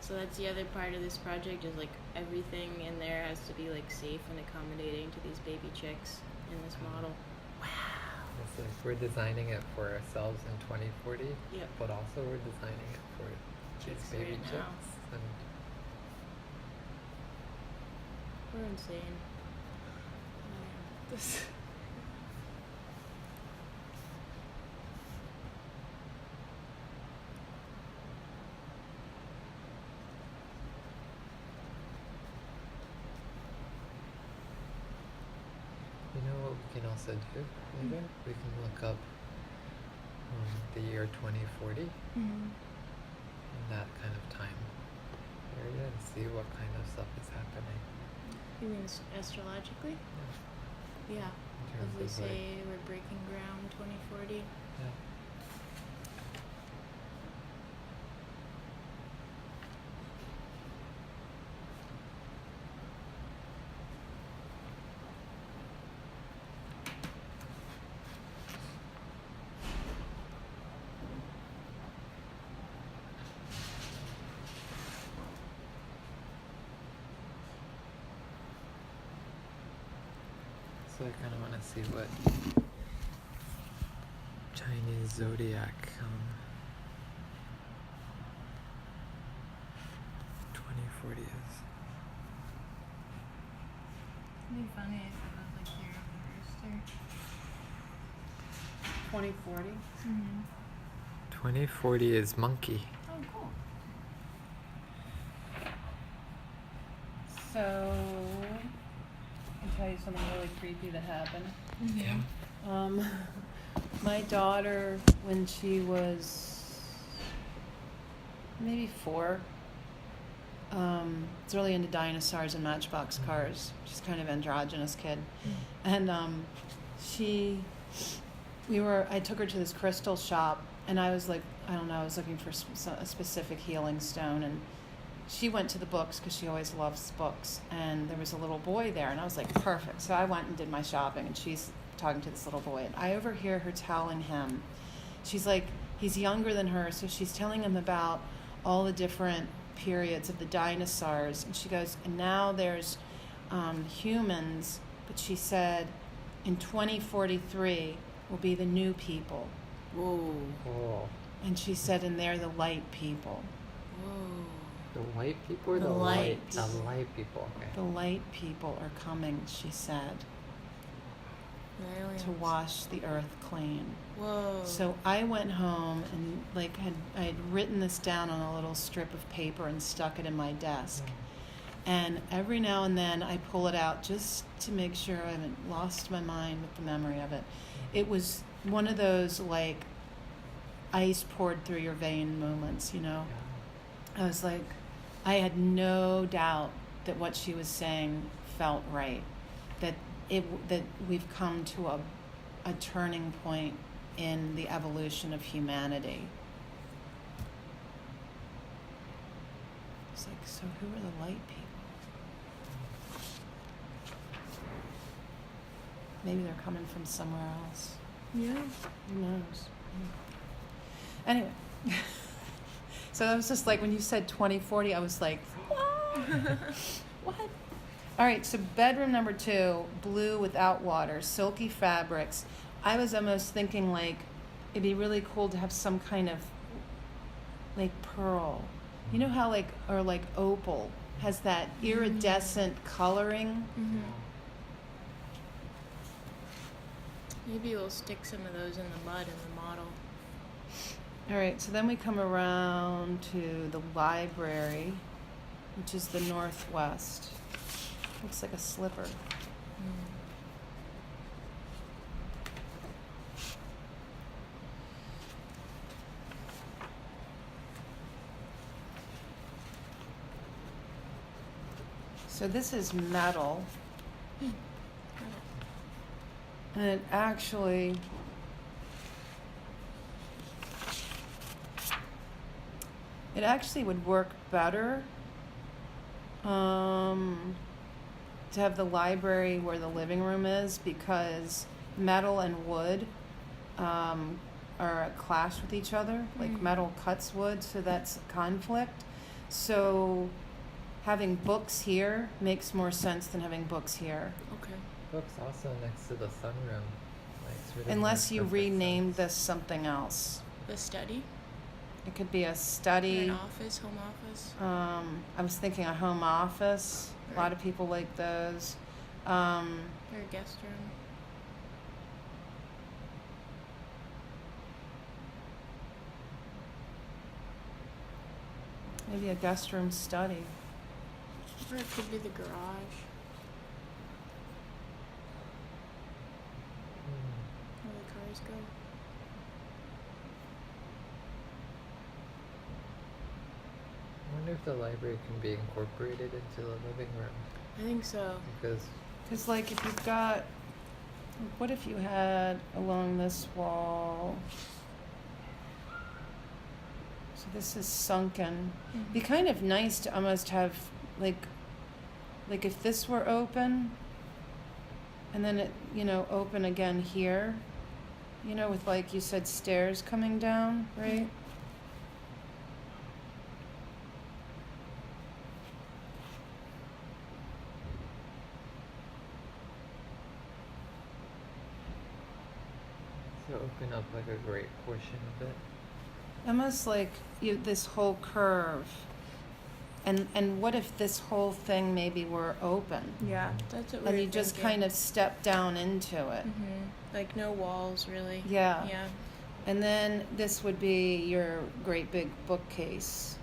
S2: So that's the other part of this project is everything in there has to be safe and accommodating to these baby chicks in this model.
S3: It's like we're designing it for ourselves in 2040,
S2: Yep.
S3: but also we're designing it for these
S2: Chicks
S3: baby
S2: right now.
S3: chicks. And
S2: We're insane. This.
S3: also do later. We can look up the year 2040
S2: Mm-hmm.
S3: in that kind of time area and see what kind of stuff is happening.
S2: You mean astrologically?
S3: Yeah.
S2: Yeah.
S3: In
S2: If
S3: terms
S2: we
S3: of
S2: say we're breaking ground 2040.
S3: yeah. So I kind of want to see what Chinese zodiac 2040 is.
S2: It'd be funny if it was like year of the rooster.
S1: 2040.
S2: Mm-hmm.
S3: 2040 is monkey.
S2: Oh, cool.
S1: So, I'll tell you something really creepy that happened.
S3: Yeah.
S1: My daughter, when she was maybe 4, is really into dinosaurs and Matchbox cars. She's kind of androgynous kid, and I took her to this crystal shop, and I was like, I don't know, I was looking for a specific healing stone, and she went to the books because she always loves books, and there was a little boy there, and I was like, perfect. So I went and did my shopping, and she's talking to this little boy, and I overhear her telling him, she's like, he's younger than her, so she's telling him about all the different periods of the dinosaurs, and she goes, and now there's humans, but she said in 2043 will be the new people.
S2: Whoa.
S3: Cool.
S1: And she said, and they're the light people.
S2: Whoa.
S3: The white people or
S1: The
S3: the
S1: light.
S3: The light people, okay.
S1: The light people are coming, she said,
S2: The aliens.
S1: to wash the earth clean.
S2: Whoa.
S1: So I went home and I had written this down on a little strip of paper and stuck it in my desk. And every now and then I pull it out just to make sure I haven't lost my mind with the memory of it. It was one of those like ice poured through your vein moments, you know. I was like, I had no doubt that what she was saying felt right, that we've come to a turning point in the evolution of humanity. It's like, so who are the light people? Maybe they're coming from somewhere else.
S2: Yeah.
S1: Who knows? Anyway, so I was just like, when you said 2040, I was like, what? All right, so bedroom number 2, blue without water, silky fabrics. I was almost thinking like it'd be really cool to have some kind of like pearl. You know how like opal has that iridescent coloring?
S2: Mm-hmm. Maybe we'll stick some of those in the mud in the model.
S1: All right, so then we come around to the library, which is the northwest. Looks like a slipper. So this is metal. And it actually would work better to have the library where the living room is, because metal and wood are a clash with each other. Like metal cuts wood, so that's conflict. So having books here makes more sense than having books here.
S2: Okay.
S3: Books also next to the sunroom. Like, it's really
S1: Unless you
S3: perfect
S1: renamed
S3: sense.
S1: this something else.
S2: The study?
S1: It could be a
S2: Or
S1: study.
S2: an office, home office?
S1: I was thinking a home office. A lot of people like those.
S2: Or a guest room?
S1: Maybe a guest room study.
S2: Or it could be the garage.
S3: if the library can be incorporated into the living room,
S2: I think so.
S3: because
S1: Because, like, if you've got, what if you had along this wall? So this is sunken. Be kind of nice to almost have, like if this were open, and then it, open again here, with, like you said, stairs coming down, right?
S3: to open up like a great portion of it.
S1: Almost like this whole curve. And what if this whole thing maybe were open?
S2: Yeah, that's what we
S1: And
S2: were
S1: you just
S2: thinking.
S1: kind of step down into it.
S2: Like no walls, really.
S1: Yeah.
S2: Yeah.
S1: And then this would be your great big bookcase.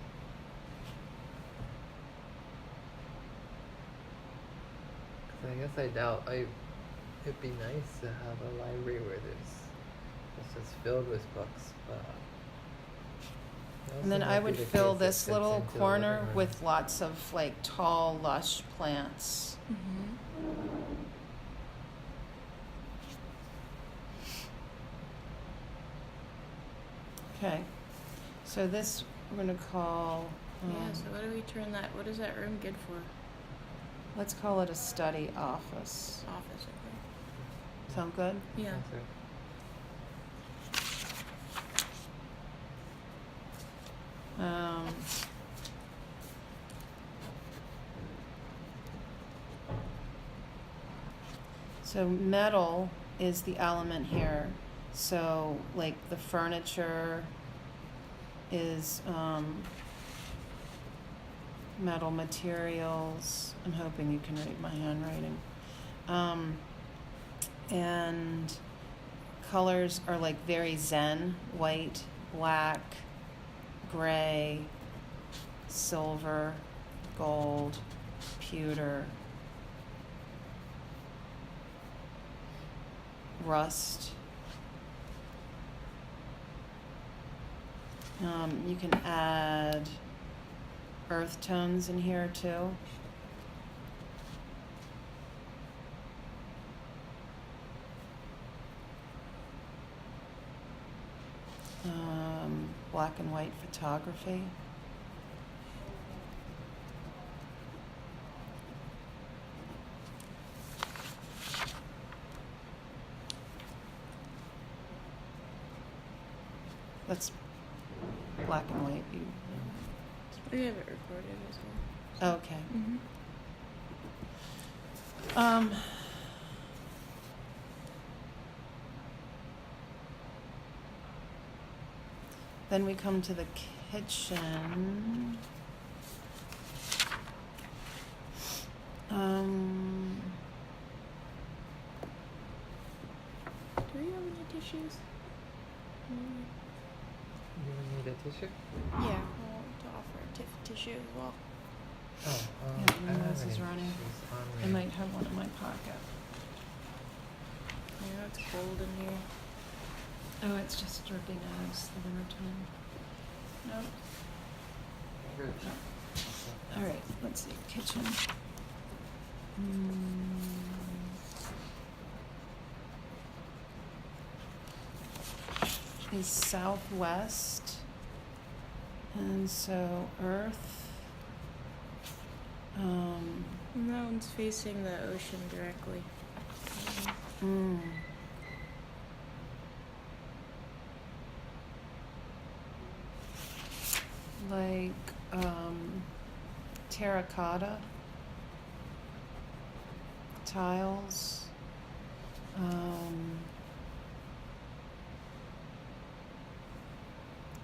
S3: Cause I guess I doubt it'd be nice to have a library where it's just filled with books, but. it
S1: And then
S3: also
S1: I
S3: might be
S1: would
S3: the
S1: fill
S3: case it
S1: this
S3: fits
S1: little
S3: into the
S1: corner
S3: living room.
S1: with lots of like tall, lush plants. Okay. So this we're going to call,
S2: Yeah, so what do we turn that, what is that room good for?
S1: let's call it a study office.
S2: Office, okay.
S1: Sound good?
S2: Yeah.
S3: That's it.
S1: Um, so metal is the element here. So like the furniture is metal materials. I'm hoping you can read my handwriting. And colors are like very zen: white, black, gray, silver, gold, pewter, rust. You can add earth tones in here too. Black and white photography. That's black and white.
S2: We have it recorded as well.
S1: Okay.
S2: Mm-hmm.
S1: Then we come to the kitchen.
S2: Do we have any tissues?
S3: You would need a tissue?
S2: Yeah, I want to offer a tissue as well.
S3: Oh,
S1: Yeah,
S3: I
S1: my
S3: don't have
S1: nose is
S3: any
S1: running.
S3: tissues on
S1: I
S3: me.
S1: might have one in my pocket.
S2: Yeah, it's cold in here.
S1: Oh, it's just dripping out. It's the wintertime. Nope.
S3: Good.
S1: All right, let's see. Kitchen. Is southwest. And so earth.
S2: And that one's facing the ocean directly.
S1: Like terracotta tiles,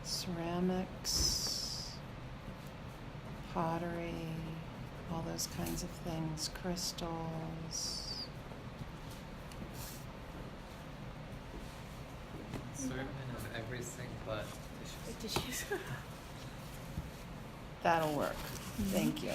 S1: ceramics, pottery, all those kinds of things, crystals.
S3: Assortment of everything but tissues.
S2: Tissues.
S1: That'll work. Thank you.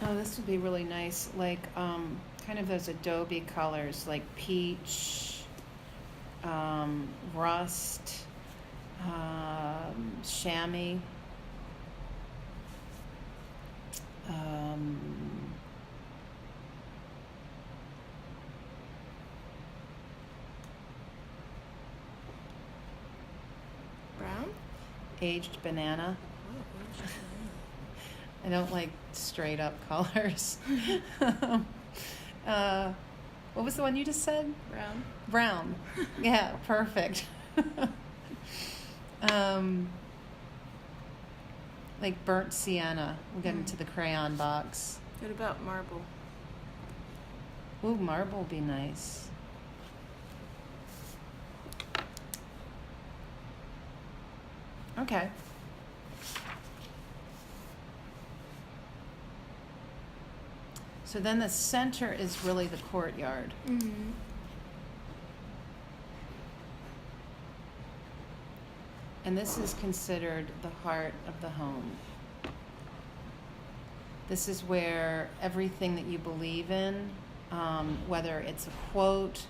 S1: Oh, this would be really nice, like kind of those adobe colors, like peach, rust, chamois.
S2: Brown?
S1: Aged banana.
S2: Oh, interesting.
S1: I don't like straight up colors. What was the one you just said?
S2: Brown.
S1: Brown. Yeah, perfect. Like burnt sienna. We'll get into the crayon box.
S2: What about marble?
S1: Ooh, marble would be nice. Okay. So then the center is really the courtyard.
S2: Mm-hmm.
S1: And this is considered the heart of the home. This is where everything that you believe in, whether it's a quote,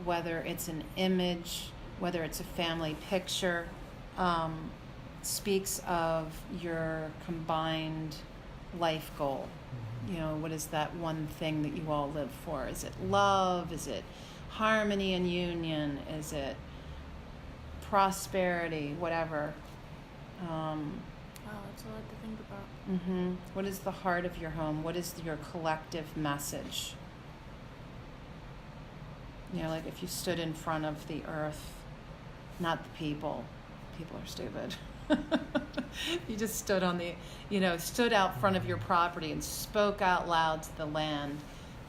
S1: whether it's an image, whether it's a family picture, speaks of your combined life goal. You know, what is that one thing that you all live for? Is it love? Is it harmony and union? Is it prosperity? Whatever.
S2: Wow, that's a lot to think about.
S1: What is the heart of your home? What is your collective message? You know, like if you stood in front of the earth, not the people. People are stupid. You just stood on the, stood out front of your property and spoke out loud to the land.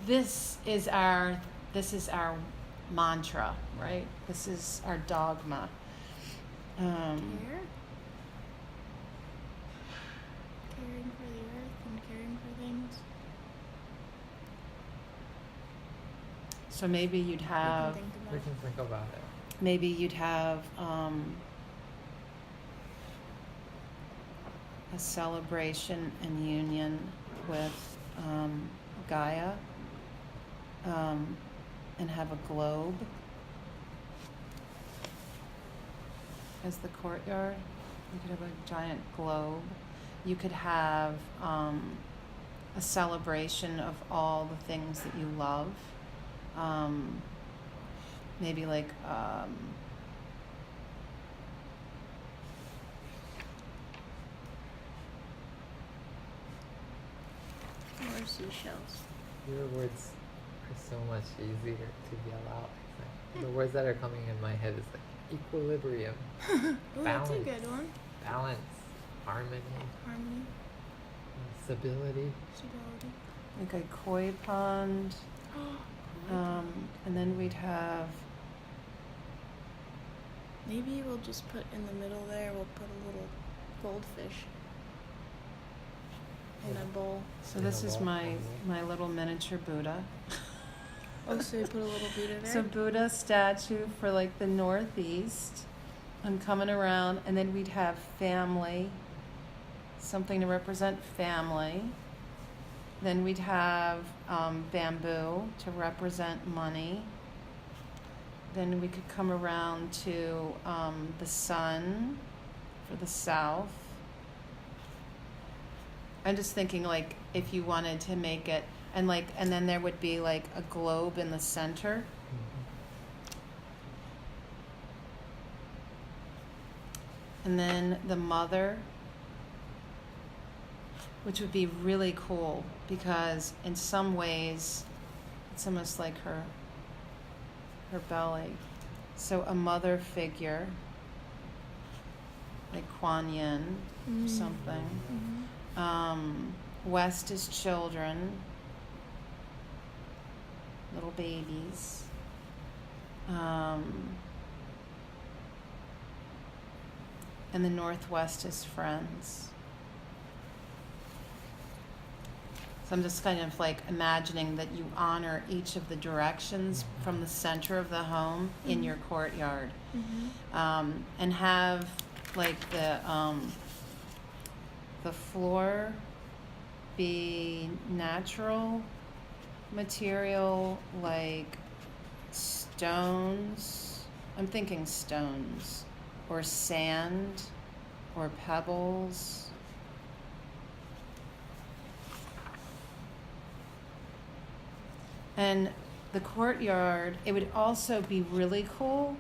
S1: This is our mantra, right? This is our dogma.
S2: Care? Caring for the earth and caring for things.
S1: So maybe you'd have,
S3: We can think about it.
S1: maybe you'd have a celebration and union with Gaia, and have a globe as the courtyard. You could have a giant globe. You could have a celebration of all the things that you love. Maybe like
S2: More seashells.
S3: Your words are so much easier to yell out. The words that are coming in my head is like equilibrium,
S2: Oh, that's a
S3: balance.
S2: good one.
S3: balance, harmony,
S2: Harmony,
S3: stability.
S2: stability.
S1: like a koi pond, and then we'd have
S2: Maybe we'll just put in the middle there, we'll put a little goldfish in a bowl.
S1: so
S3: In
S1: this
S3: a
S1: is
S3: bowl,
S1: my little miniature Buddha.
S2: Oh, so you put a little Buddha there?
S1: So Buddha statue for like the northeast. I'm coming around, and then we'd have family, something to represent family. Then we'd have bamboo to represent money. Then we could come around to the sun for the south. I'm just thinking like if you wanted to make it, and then there would be like a globe in the center. And then the mother, which would be really cool because in some ways it's almost like her belly. So a mother figure, like Kuan Yin or something. West is children, little babies. And the northwest is friends. So I'm just kind of like imagining that you honor each of the directions from the center of the home in your courtyard. And have like the floor be natural material like stones. I'm thinking stones or sand or pebbles. And the courtyard, it would also be really cool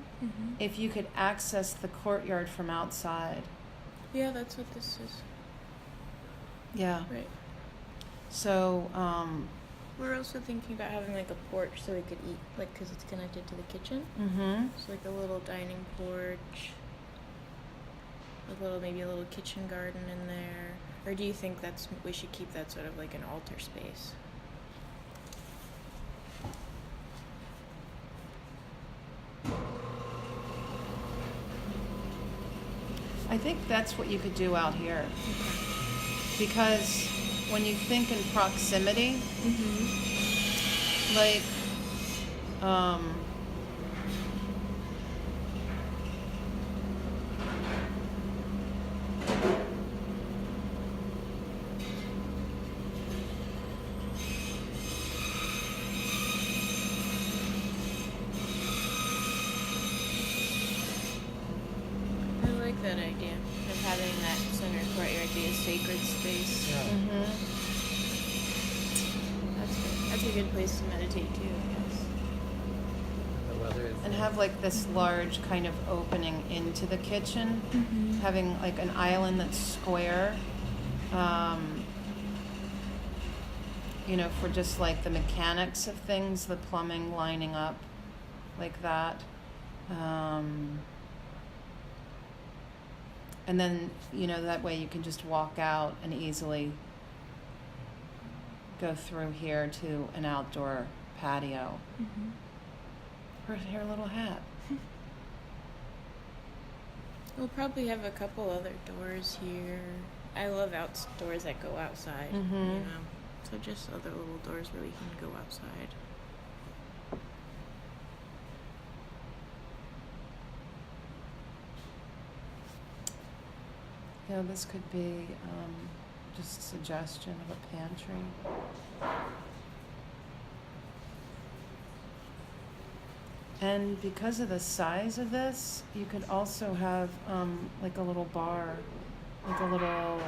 S1: if you could access the courtyard from outside.
S2: Yeah, that's what this is.
S1: Yeah.
S2: Right.
S1: So,
S2: We're also thinking about having like a porch so we could eat, like, because it's connected to the kitchen.
S1: mm-hmm.
S2: So like a little dining porch, maybe a little kitchen garden in there. Or do you think we should keep that sort of like an altar space?
S1: I think that's what you could do out here. Because when you think in proximity, like,
S2: I like that idea of having that center courtyard be a sacred space.
S3: Yeah.
S2: That's good. That's a good place to meditate too, I guess.
S3: The weather is
S1: and
S3: nice.
S1: have like this large kind of opening into the kitchen, having like an island that's square, you know, for just like the mechanics of things, the plumbing lining up like that. And then, you know, that way you can just walk out and easily go through here to an outdoor patio. Her little hat.
S2: We'll probably have a couple other doors here. I love outdoors that go outside, you know. So just other little doors where we can go outside.
S1: You know, this could be just a suggestion of a pantry. And because of the size of this, you could also have like a little bar, like a little,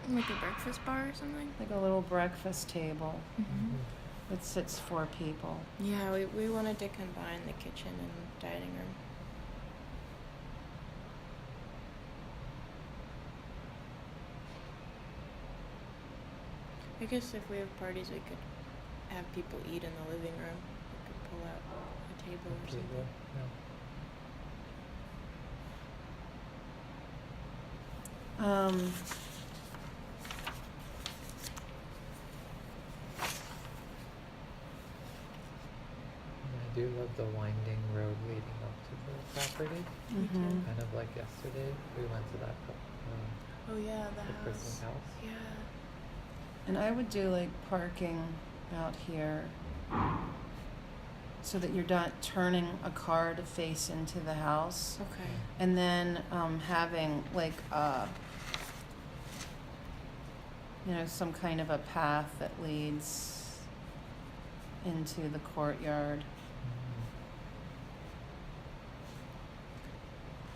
S2: Like a breakfast bar or something?
S1: like a little breakfast table that sits 4 people.
S2: Yeah, we wanted to combine the kitchen and dining room. I guess if we have parties, we could have people eat in the living room. We could pull out a table or something.
S3: I do love the winding road leading up to the property. Kind of like yesterday, we went to that
S2: Oh yeah,
S3: the person's house.
S2: Yeah.
S1: And I would do like parking out here so that you're not turning a car to face into the house.
S2: Okay.
S1: And then having like you know, some kind of a path that leads into the courtyard.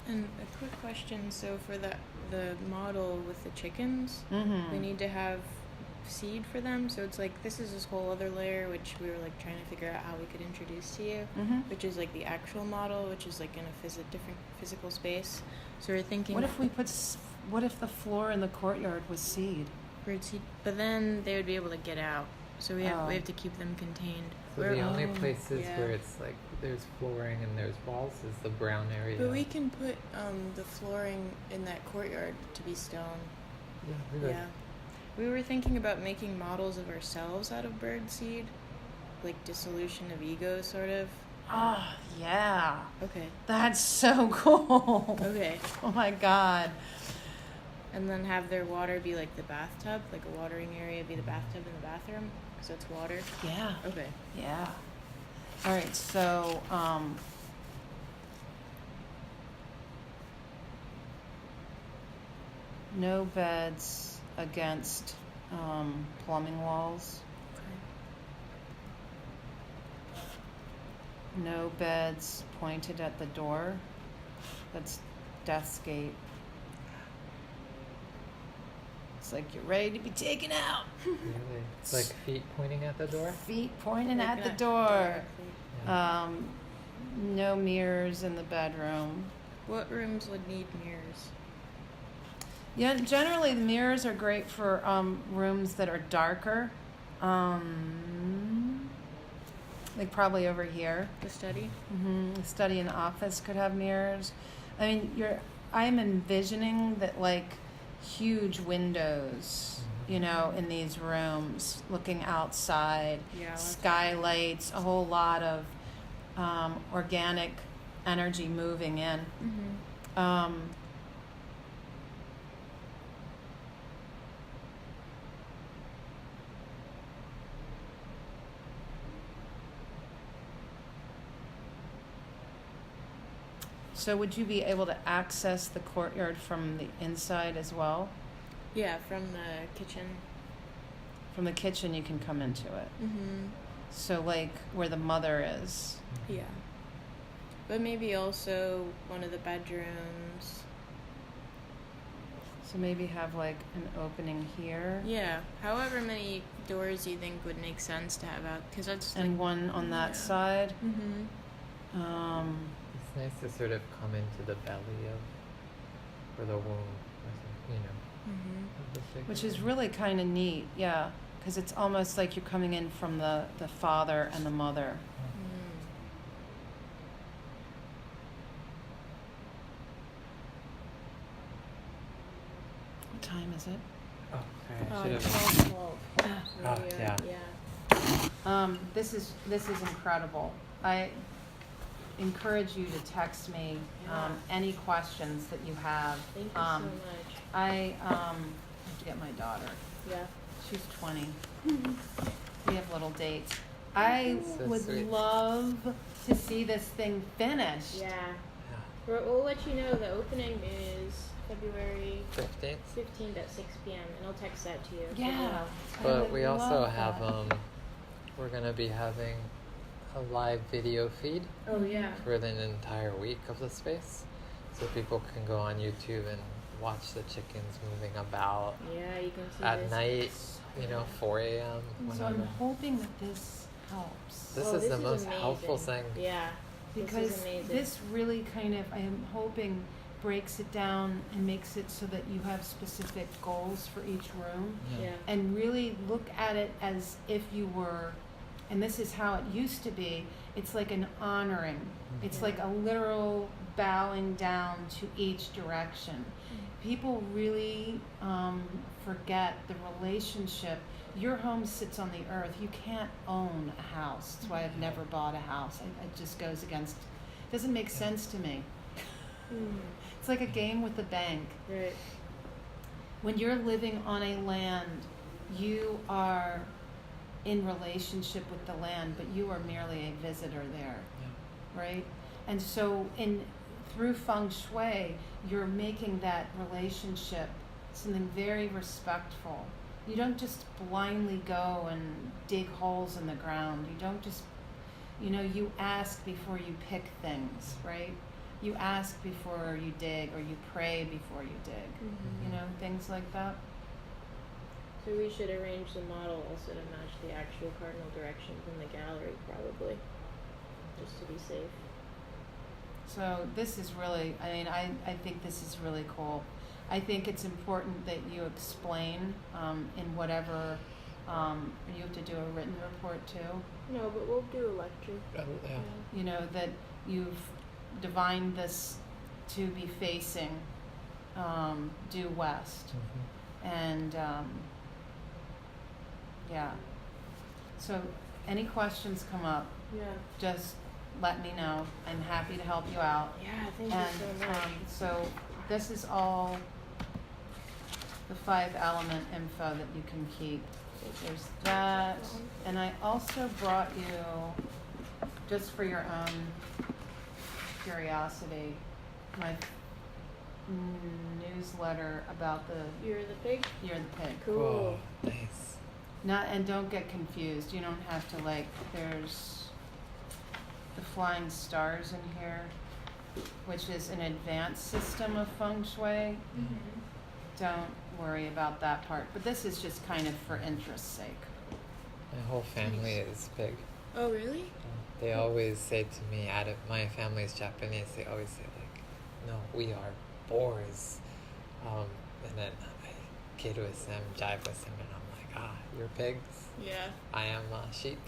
S2: And a quick question, so for the model with the chickens, we need to have seed for them, so it's like this is this whole other layer which we were like trying to figure out how we could introduce to you, which is like the actual model, which is like in a different physical space. So we're thinking,
S1: What if we put what if the floor in the courtyard was seed?
S2: bird seed, but then they would be able to get out, so we have to keep them contained.
S3: So the only places
S2: yeah.
S3: where it's like there's flooring and there's walls is the brown area.
S2: But we can put the flooring in that courtyard to be stone.
S3: Yeah, we could.
S2: Yeah. We were thinking about making models of ourselves out of bird seed, like dissolution of ego, sort of.
S1: Oh, yeah.
S2: Okay.
S1: That's so cool.
S2: Okay.
S1: Oh my God.
S2: And then have their water be like the bathtub, like a watering area be the bathtub in the bathroom, so it's water.
S1: Yeah.
S2: Okay.
S1: Yeah. All right, so No beds against plumbing walls. No beds pointed at the door. That's death's gate. It's like you're ready to be taken out.
S3: Really? It's like feet pointing at the door?
S1: Feet pointing
S2: Like
S1: at the
S2: that.
S1: door.
S3: Yeah.
S1: No mirrors in the bedroom.
S2: What rooms would need mirrors?
S1: Yeah, generally the mirrors are great for rooms that are darker. Like probably over here.
S2: The study?
S1: The study and office could have mirrors. I mean, I'm envisioning that like huge windows, you know, in these rooms, looking outside,
S2: Yeah.
S1: skylights, a whole lot of organic energy moving in.
S2: Mm-hmm.
S1: So would you be able to access the courtyard from the inside as well?
S2: Yeah, from the kitchen.
S1: From the kitchen you can come into it.
S2: Mm-hmm.
S1: So like where the mother is.
S2: Yeah. But maybe also one of the bedrooms.
S1: So maybe have like an opening here
S2: Yeah. However many doors you think would make sense to have out, because that's
S1: and one on that
S2: Yeah.
S1: side.
S2: Mm-hmm.
S3: It's nice to sort of come into the belly of, or the womb, or something, you know.
S2: Mm-hmm.
S3: of the figure.
S1: Which is really kind of neat, yeah, because it's almost like you're coming in from the father and the mother. What time is it?
S3: Oh, sorry, I
S2: Oh,
S3: should have.
S2: 12.
S3: Oh, yeah.
S1: This is incredible. I encourage you to text me
S2: Yeah.
S1: any questions that you have.
S2: Thank you so much.
S1: I have to get my daughter.
S2: Yeah.
S1: She's 20. We have little dates. I
S3: So
S1: would
S3: sweet.
S1: love to see this thing finished.
S2: Yeah.
S3: Yeah.
S2: We'll let you know the opening is February
S3: 15th.
S2: 15th at 6 p.m. and I'll text that to you.
S1: Yeah. I
S3: But
S1: would
S3: we also
S1: love
S3: have,
S1: that.
S3: we're going to be having a live video feed
S2: Oh, yeah.
S3: for an entire week of the space. So people can go on YouTube and watch the chickens moving about
S2: Yeah, you can see
S3: at
S2: this.
S3: night, you know, 4 a.m.,
S1: So I'm
S3: whenever.
S1: hoping that this helps.
S3: This
S2: Oh,
S3: is the most
S2: amazing.
S3: helpful thing.
S2: Yeah.
S1: Because
S2: this is amazing.
S1: this really kind of, I am hoping, breaks it down and makes it so that you have specific goals for each room.
S2: Yeah.
S1: And really look at it as if you were, and this is how it used to be, it's like an honoring. It's
S2: Yeah.
S1: like a literal bowing down to each direction. People really forget the relationship. Your home sits on the earth. You can't own a house. That's why I've never bought a house. It just goes against, doesn't make sense to me. It's like a game with the bank.
S2: Right.
S1: When you're living on a land, you are in relationship with the land, but you are merely a visitor there, right? And so through feng shui, you're making that relationship something very respectful. You don't just blindly go and dig holes in the ground. You don't just, you ask before you pick things, right? You ask before you dig, or you pray before you dig, things like that.
S2: So we should arrange the model also to match the actual cardinal directions in the gallery, probably, just to be safe.
S1: So this is really, I think this is really cool. I think it's important that you explain in whatever, you have to do a written report too.
S2: No, but we'll do a lecture.
S3: Yeah.
S1: That you've divined this to be facing due west. And yeah. So any questions come up,
S2: Yeah.
S1: just let me know. I'm happy to help you out.
S2: Yeah, thank
S1: And
S2: you so much.
S1: so this is all the 5-element info that you can keep. There's that, and I also brought you, just for your own curiosity, my newsletter about the
S2: You're the pig?
S1: Year of the Pig.
S2: Cool.
S3: Nice.
S1: Not, and don't get confused. You don't have to like. There's the flying stars in here, which is an advanced system of feng shui. Don't worry about that part. But this is just kind of for interest's sake.
S3: My whole family is big.
S2: Oh, really?
S3: They always say to me, my family is Japanese, they always say like, no, we are boars. And then I kid with them, jive with them, and I'm like, you're pigs?
S2: Yeah.
S3: I am sheep.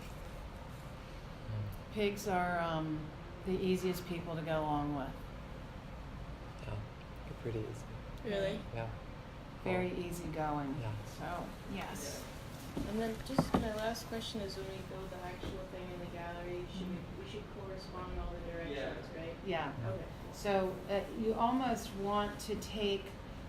S1: Pigs are the easiest people to go along with.
S3: Yeah, they're pretty easy.
S2: Really?
S3: Yeah.
S1: Very easygoing.
S3: Yeah.
S1: So, yes.
S2: And then just my last question is when we build the actual thing in the gallery, we should correspond all the directions, right?
S1: Yeah.
S2: Okay.
S1: So you almost want to take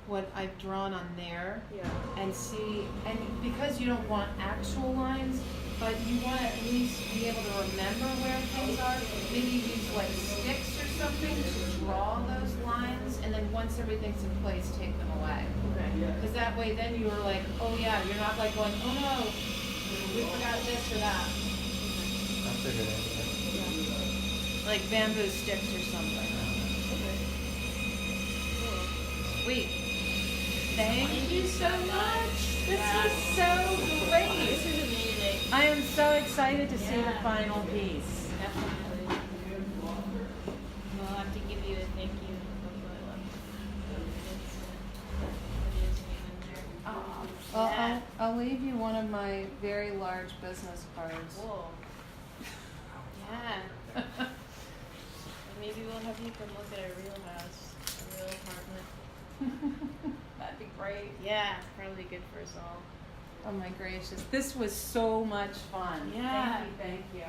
S1: what I've drawn on there
S2: Yeah.
S1: and see, and because you don't want actual lines, but you want to at least be able to remember where things are, maybe use like sticks or something to draw those lines, and then once everything's in place, take them away.
S2: Okay.
S1: Because that way then you're like, oh yeah, you're not like going, oh no, we forgot this or that.
S3: That's a good idea.
S1: Like bamboo sticks or something.
S2: Okay. Cool.
S1: Sweet. Thank you so much. This
S2: Yeah.
S1: was so
S2: This
S1: great.
S2: is amazing.
S1: I am so excited to see the
S2: Yeah.
S1: final piece.
S2: Definitely. We'll have to give you a thank you before I left.
S1: Well,
S2: Yeah.
S1: I'll leave you one of my very large business cards.
S2: Whoa. Yeah. Maybe we'll have you come look at a real house, a real apartment.
S1: That'd be great.
S2: Yeah, probably good for us all.
S1: Oh my gracious. This was so much fun.
S2: Yeah.
S1: Thank you.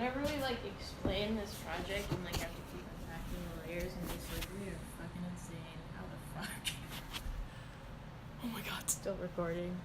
S2: whenever we like explain this project and like have to keep unpacking the layers and it's like we are fucking insane. How the fuck?
S4: Oh my god.
S2: Still recording.